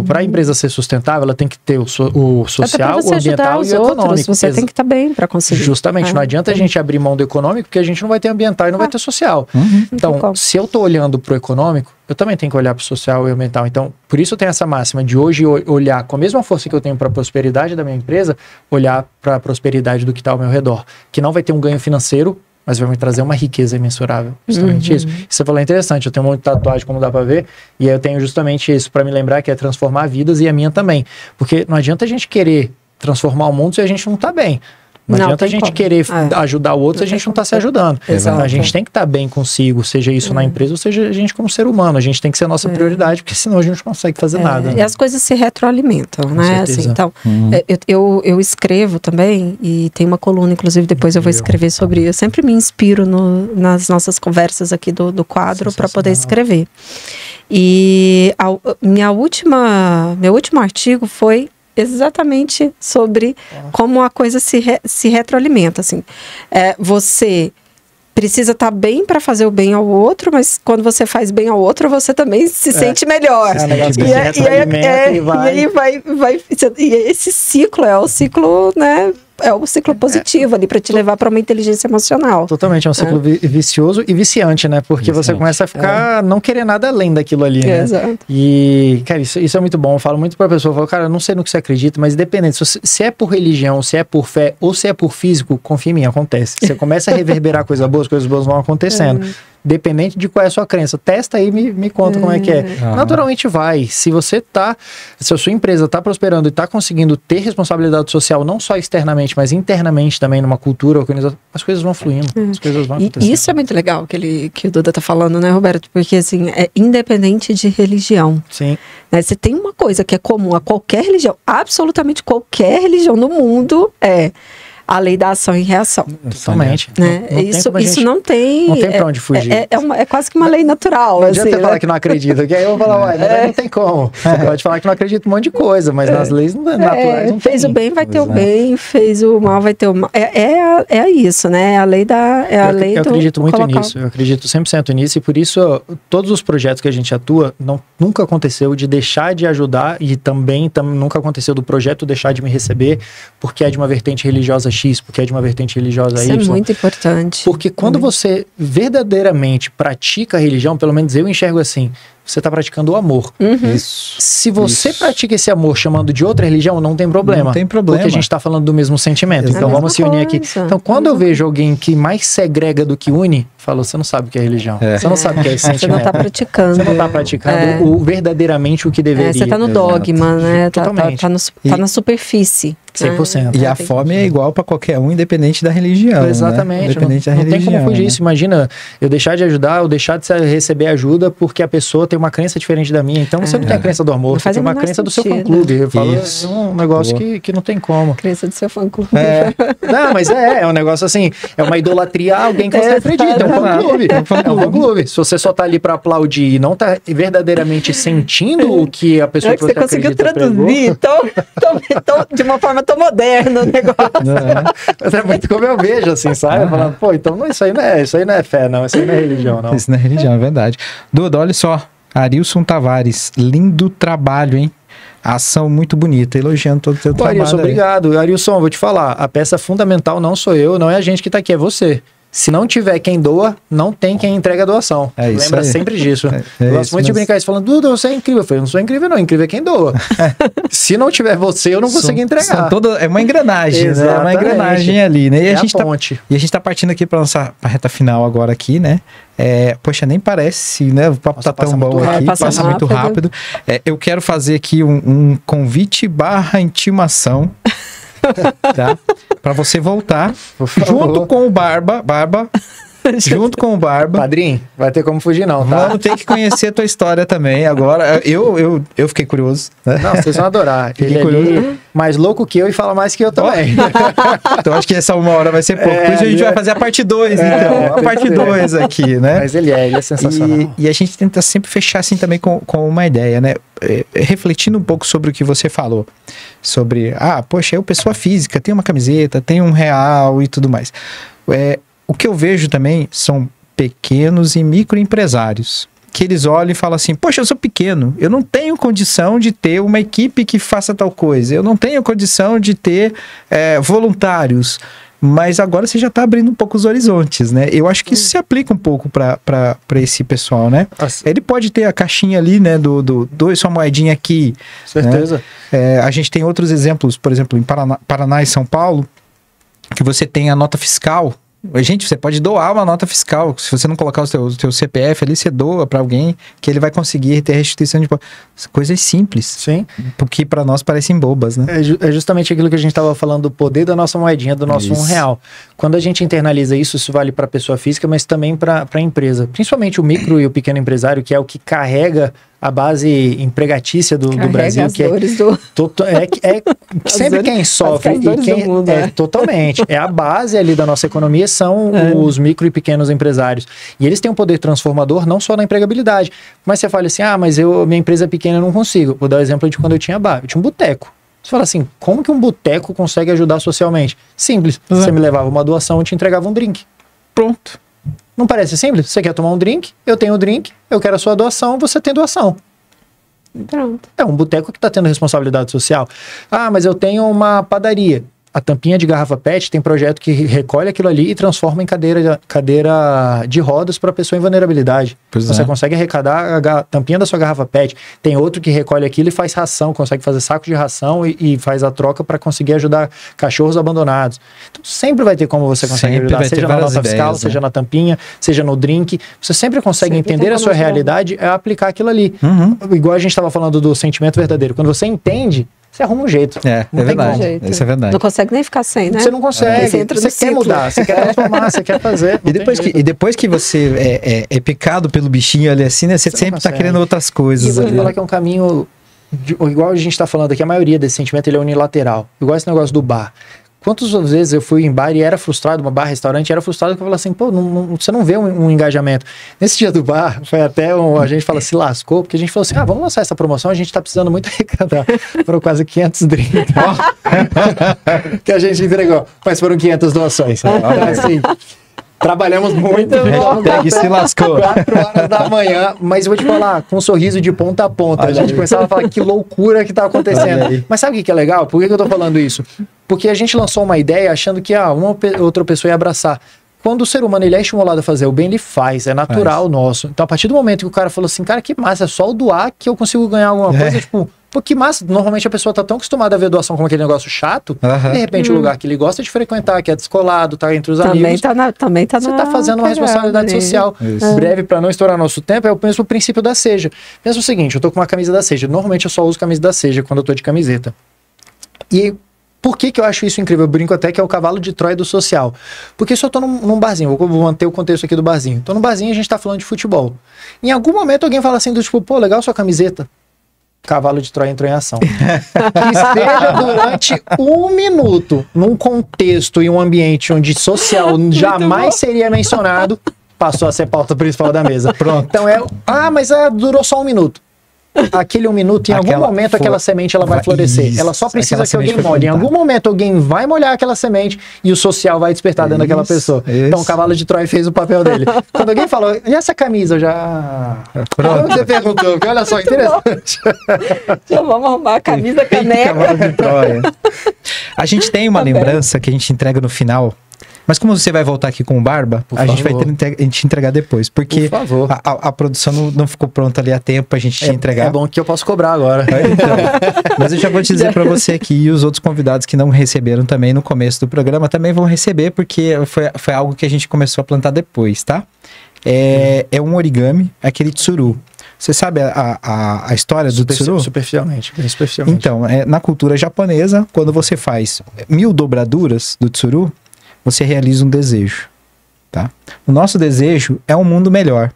Para a empresa ser sustentável, ela tem que ter o social, o ambiental e o econômico. Você tem que estar bem para conseguir. Justamente, não adianta a gente abrir mão do econômico, porque a gente não vai ter ambiental e não vai ter social. Então, se eu estou olhando para o econômico, eu também tenho que olhar para o social e o ambiental. Então, por isso eu tenho essa máxima de hoje olhar com a mesma força que eu tenho para a prosperidade da minha empresa, olhar para a prosperidade do que está ao meu redor. Que não vai ter um ganho financeiro, mas vai me trazer uma riqueza imensurável. Justamente isso. Você falou interessante, eu tenho um monte de tatuagem, como dá pra ver, e eu tenho justamente isso para me lembrar, que é transformar vidas, e a minha também. Porque não adianta a gente querer transformar o mundo se a gente não tá bem. Não adianta a gente querer ajudar o outro se a gente não está se ajudando. A gente tem que estar bem consigo, seja isso na empresa ou seja a gente como ser humano. A gente tem que ser a nossa prioridade, porque senão a gente não consegue fazer nada. E as coisas se retroalimentam, né? Assim, então, eu escrevo também, e tem uma coluna, inclusive depois eu vou escrever sobre. Eu sempre me inspiro nas nossas conversas aqui do quadro para poder escrever. E meu último artigo foi exatamente sobre como a coisa se retroalimenta, assim. Você precisa estar bem para fazer o bem ao outro, mas quando você faz bem ao outro, você também se sente melhor. E esse ciclo é o ciclo, né? É o ciclo positivo ali para te levar para uma inteligência emocional. Totalmente, é um ciclo vicioso e viciante, né? Porque você começa a ficar, não querer nada além daquilo ali, né? Exato. E, cara, isso é muito bom. Eu falo muito pra pessoa, eu falo, cara, eu não sei no que você acredita, mas independente, se é por religião, se é por fé ou se é por físico, confia em mim, acontece. Você começa a reverberar coisas boas vão acontecendo. Dependente de qual é a sua crença. Testa aí e me conta como é que é. Naturalmente vai. Se a sua empresa está prosperando e está conseguindo ter responsabilidade social, não só externamente, mas internamente também, numa cultura organizada, as coisas vão fluindo, as coisas vão acontecendo. E isso é muito legal que o Duda está falando, né, Roberto? Porque, assim, é independente de religião. Sim. Né? Você tem uma coisa que é comum a qualquer religião, absolutamente qualquer religião no mundo, a lei da ação e reação. Totalmente. Né? Isso não tem... Não tem pra onde fugir. É quase que uma lei natural. Não adianta você falar que não acredita, que aí eu vou falar, não tem como. Você pode falar que não acredita em um monte de coisa, mas nas leis naturais não fez tem. O bem, vai ter o bem, fez o mal, vai ter o mal. É isso, né? A lei da... Eu acredito muito nisso, eu acredito 100% nisso, e por isso todos os projetos que a gente atua, nunca aconteceu de deixar de ajudar, e também nunca aconteceu do projeto deixar de me receber, porque é de uma vertente religiosa X, porque é de uma vertente religiosa Y. Isso é muito importante. Porque quando você verdadeiramente pratica a religião, pelo menos eu enxergo assim, você está praticando o amor. Isso. Se você pratica esse amor chamando de outra religião, não tem problema. Não tem problema. Porque a gente está falando do mesmo sentimento. Então vamos se unir aqui. Então quando eu vejo alguém que mais segrega do que une, falo, você não sabe o que é religião. Você não sabe o que é esse sentimento. Você não está praticando. Você não está praticando verdadeiramente o que deveria. Você está no dogma, né? Totalmente. Tá na superfície. 100%. E a fome é igual para qualquer um, independente da religião. Exatamente. Né? Independente da religião. Não tem como fugir isso. Imagina eu deixar de ajudar, ou deixar de receber ajuda porque a pessoa tem uma crença diferente da minha, então você não tem a crença do amor, você tem uma crença do seu fã-clube. Eu falo, é um negócio que não tem como. Crença do seu fã-clube. Não, mas é um negócio assim, é uma idolatria a alguém que você acredita, é um fã-clube. É um fã-clube. Se você só tá ali pra aplaudir e não tá verdadeiramente sentindo o que a pessoa que você conseguiu traduzir de uma forma tão moderna o negócio. Mas é muito como eu vejo, assim, sabe? Falando, pô, então isso aí não é fé, não. Isso aí não é religião, não. Isso não é religião, é verdade. Duda, olha só. Arilson Tavares, lindo trabalho, hein? Ação muito bonita, elogiando todo o seu trabalho. Arilson, obrigado. Arilson, vou te falar, a peça fundamental não sou eu, não é a gente que tá aqui, é você. Se não tiver quem doa, não tem quem entrega a doação. Lembra sempre disso. Eu gosto muito de brincar isso, falando, Duda, você é incrível. Eu falei, não sou incrível não, incrível é quem doa. Se não tiver você, eu não consigo entregar. É uma engrenagem, né? É uma engrenagem ali, né? E a gente tá partindo aqui para nossa reta final agora aqui, né? Poxa, nem parece, né? O papo tá tão bom aqui, passa muito rápido. Eu quero fazer aqui um convite / intimação. Tá? Pra você voltar junto com o Barba, junto com o Barba. Padrinho, vai ter como fugir não, tá? Vamos ter que conhecer a tua história também. Agora, eu fiquei curioso, né? Não, vocês vão adorar. Ele é mais louco que eu e fala mais que eu também. Então acho que essa 1 hora vai ser pouco. Por isso a gente vai fazer a parte 2, então. A parte 2 aqui, né? Mas ele é sensacional. E a gente tenta sempre fechar assim também com uma ideia, né? Refletindo um pouco sobre o que você falou. Sobre, poxa, eu pessoa física, tenho uma camiseta, tenho R$1 e tudo mais. O que eu vejo também são pequenos e microempresários, que eles olham e falam assim, poxa, eu sou pequeno, eu não tenho condição de ter uma equipe que faça tal coisa, eu não tenho condição de ter voluntários, mas agora você já está abrindo um pouco os horizontes, né? Eu acho que isso se aplica um pouco para esse pessoal, né? Nossa. Ele pode ter a caixinha ali, né, doe sua moedinha aqui. Certeza. Né? A gente tem outros exemplos, por exemplo, em Paraná e São Paulo, que você tem a nota fiscal. Gente, você pode doar uma nota fiscal. Se você não colocar o seu CPF ali, você doa para alguém que ele vai conseguir ter restituição de coisas simples. Sim. Porque para nós parecem bobas, né? É justamente aquilo que a gente estava falando, do poder da nossa moedinha, do nosso R$1. Quando a gente internaliza isso vale para a pessoa física, mas também para a empresa. Principalmente o micro e o pequeno empresário, que é o que carrega a base empregatícia do Brasil, que sempre quem sofre e quem mundo, totalmente a base ali da nossa economia são os micro e pequenos empresários, e eles têm um poder transformador não só na empregabilidade, mas você fala assim, mas minha empresa é pequena, eu não consigo. Vou dar o exemplo de quando eu tinha bar, eu tinha um boteco. Você fala assim, como que um boteco consegue ajudar socialmente? Simples, você me levava uma doação, eu te entregava um drink, pronto. Não parece simples? Você quer tomar um drink? Eu tenho um drink, eu quero a sua doação, você tem doação. Pronto. É um boteco que está tendo responsabilidade social. Mas eu tenho uma padaria. A tampinha de garrafa PET tem projeto que recolhe aquilo ali e transforma em cadeira de rodas para a pessoa em vulnerabilidade. Você consegue arrecadar a tampinha da sua garrafa PET. Tem outro que recolhe aquilo e faz ração, consegue fazer saco de ração e faz a troca para conseguir ajudar cachorros abandonados. Então sempre vai ter como você consegue ajudar, seja na nota fiscal, seja na tampinha, seja no drink. Você sempre consegue entender a sua realidade e aplicar aquilo ali. Igual a gente estava falando do sentimento verdadeiro. Quando você entende, você arruma um jeito. É verdade. Isso é verdade. Não consegue nem ficar sem, né? Você não consegue. Você quer mudar, você quer transformar, você quer fazer. E depois que você é picado pelo bichinho ali assim, né? Você sempre está querendo outras coisas. E eu vou falar que é um caminho, igual a gente está falando aqui, a maioria desse sentimento ele é unilateral. Igual esse negócio do bar. Quantas vezes eu fui em bar e era frustrado, uma bar, restaurante, era frustrado, que eu falava assim, você não vê um engajamento. Nesse dia do bar, foi até a gente fala, se lascou, porque a gente falou assim, vamos lançar essa promoção, a gente tá precisando muito arrecadar. Foram quase 500 drinks que a gente entregou, mas foram 500 doações. Então, assim, trabalhamos muito. Se lascou. 4 horas da manhã, mas eu vou te falar, com um sorriso de ponta a ponta. A gente começava a falar que loucura que tá acontecendo. Mas sabe o que é legal? Por que eu tô falando isso? Porque a gente lançou uma ideia achando que uma outra pessoa ia abraçar. Quando o ser humano ele é estimulado a fazer o bem, ele faz, é natural nosso. Então, a partir do momento que o cara falou assim, cara, que massa, é só o doar que eu consigo ganhar alguma coisa, tipo, pô, que massa. Normalmente a pessoa tá tão acostumada a ver doação como aquele negócio chato, de repente o lugar que ele gosta de frequentar, que é descolado, tá entre os amigos. Também tá Você tá fazendo uma responsabilidade social. Breve, para não estourar nosso tempo, é o mesmo princípio da Seja. Pensa o seguinte, eu tô com uma camisa da Seja. Normalmente eu só uso camisa da Seja quando eu tô de camiseta. E Por que eu acho isso incrível? Eu brinco até que é o cavalo de Troia do social. Porque se eu tô num barzinho, vou manter o contexto aqui do barzinho. Tô num barzinho e a gente tá falando de futebol. Em algum momento alguém fala assim do tipo, pô, legal sua camiseta. Cavalo de Troia entrou em ação. Que seja durante 1 minuto, num contexto e um ambiente onde social jamais seria mencionado, passou a ser pauta principal da mesa. Pronto. Então mas durou só 1 minuto. Aquele 1 minuto, em algum momento aquela semente ela vai florescer. Isso. Ela só precisa que alguém molhe. Em algum momento alguém vai molhar aquela semente e o social vai despertar dentro daquela pessoa. Então o cavalo de Troia fez o papel dele. Quando alguém falou, e essa camisa? Eu já... Pronto. Você perguntou, olha só, interessante. Já vamos arrumar a camisa caneca. Cavalo de Troia. A gente tem uma lembrança que a gente entrega no final. Mas como você vai voltar aqui com o Barba, gente vai te entregar depois. Porque a produção não ficou pronta ali a tempo pra gente te entregar. É bom que eu posso cobrar agora. Então, mas eu já vou te dizer pra você aqui, e os outros convidados que não receberam também no começo do programa, também vão receber, porque foi algo que a gente começou a plantar depois, tá? É um origami, aquele tsuru. Você sabe a história do tsuru? Superficialmente. Então, na cultura japonesa, quando você faz 1000 dobraduras do tsuru, você realiza um desejo, tá? O nosso desejo é um mundo melhor.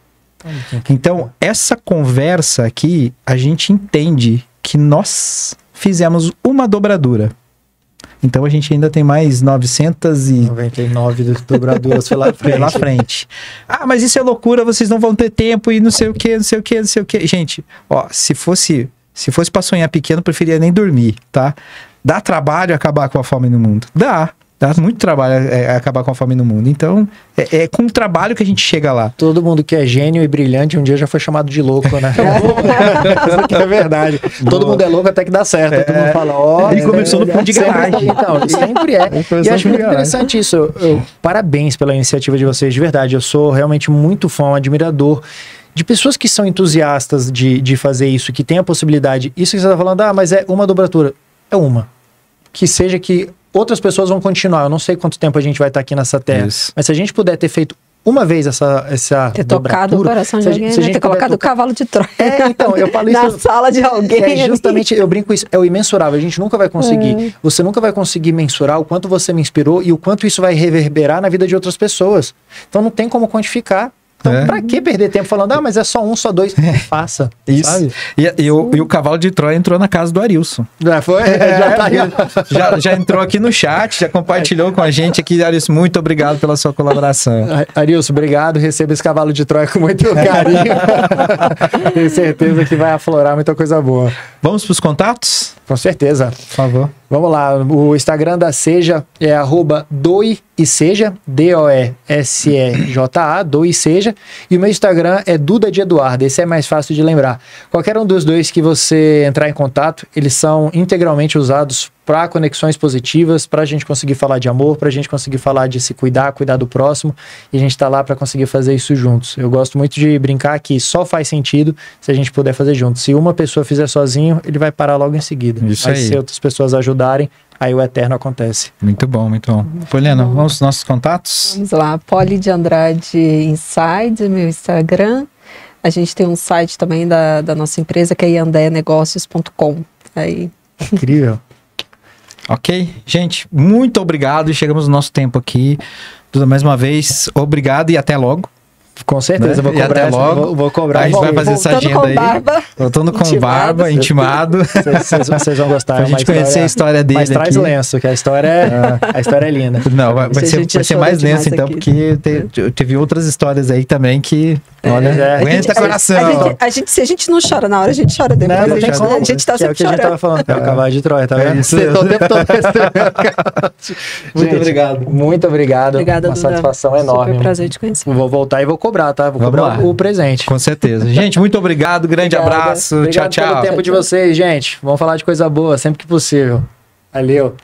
Então, essa conversa aqui, a gente entende que nós fizemos uma dobradura. Então, a gente ainda tem mais 999 dobraduras pela frente. Ah, mas isso é loucura, vocês não vão ter tempo e não sei o que, não sei o que, não sei o que. Gente, ó, se fosse pra sonhar pequeno, eu preferia nem dormir, tá? Dá trabalho acabar com a fome no mundo? Dá muito trabalho acabar com a fome no mundo. Então, é com o trabalho que a gente chega lá. Todo mundo que é gênio e brilhante um dia já foi chamado de louco, né? Isso que é verdade. Boa. Todo mundo é louco até que dá certo. Todo mundo fala, e começou no fundo de garagem. Então, sempre é. E acho muito interessante isso. Parabéns pela iniciativa de vocês, de verdade. Eu sou realmente muito fã, admirador de pessoas que são entusiastas de fazer isso, que tem a possibilidade. Isso que você tá falando, mas é uma dobradura. É uma. Que seja que outras pessoas vão continuar. Eu não sei quanto tempo a gente vai estar aqui nessa terra. Isso. Mas se a gente puder ter feito uma vez essa ter tocado o coração de alguém, ter colocado o cavalo de Troia. Então, eu falo isso na sala de alguém. Justamente, eu brinco isso, é o imensurável. A gente nunca vai conseguir. Você nunca vai conseguir mensurar o quanto você me inspirou e o quanto isso vai reverberar na vida de outras pessoas. Então não tem como quantificar. Então, pra que perder tempo falando, mas é só 1, só 2? Faça. Isso. Sabe? E o cavalo de Troia entrou na casa do Arilson. Foi? Já entrou aqui no chat, já compartilhou com a gente aqui. Arilson, muito obrigado pela sua colaboração. Arilson, obrigado. Receba esse cavalo de Troia com muito carinho. Tenho certeza que vai aflorar muita coisa boa. Vamos pros contatos? Com certeza. Por favor. Vamos lá, o Instagram da Seja é @doiseja, DOESEJA, doiseja, e o meu Instagram é Duda de Eduardo, esse é mais fácil de lembrar. Qualquer um dos dois que você entrar em contato, eles são integralmente usados para conexões positivas, para a gente conseguir falar de amor, para a gente conseguir falar de se cuidar do próximo, e a gente está lá para conseguir fazer isso juntos. Eu gosto muito de brincar que só faz sentido se a gente puder fazer juntos. Se uma pessoa fizer sozinho, ele vai parar logo em seguida. Isso aí. Se outras pessoas ajudarem, aí o eterno acontece. Muito bom, muito bom. Poliana, vamos aos nossos contatos? Vamos lá, Poli de Andrade Inside, meu Instagram. A gente tem um site também da nossa empresa, que é yandeanegócios.com. Aí. Incrível. Ok, gente, muito obrigado. Chegamos no nosso tempo aqui. Duda, mais uma vez, obrigado e até logo. Com certeza, né? vou cobrar. Até logo. Vou cobrar. A gente vai fazer essa agenda aí. Voltando com barba, intimado. Vocês vão gostar. Pra gente conhecer a história dele. Mas traz lenço, que a história é linda. Não, vai ser mais lenço então, porque teve outras histórias aí também que... Olha, aguenta coração. Se a gente não chora na hora, a gente chora depois. Não tem como. A gente tá sempre chorando. É o que a gente tava falando. É o cavalo de Troia, tá vendo? Isso. O tempo todo. Muito obrigado. Muito obrigado. Obrigada, uma satisfação enorme. Super prazer te conhecer. Vou voltar e vou cobrar, tá? Vou cobrar o presente. Com certeza. Gente, muito obrigado. Grande abraço. Obrigado tchau. pelo tempo de vocês, gente. Vamos falar de coisa boa sempre que possível. Valeu.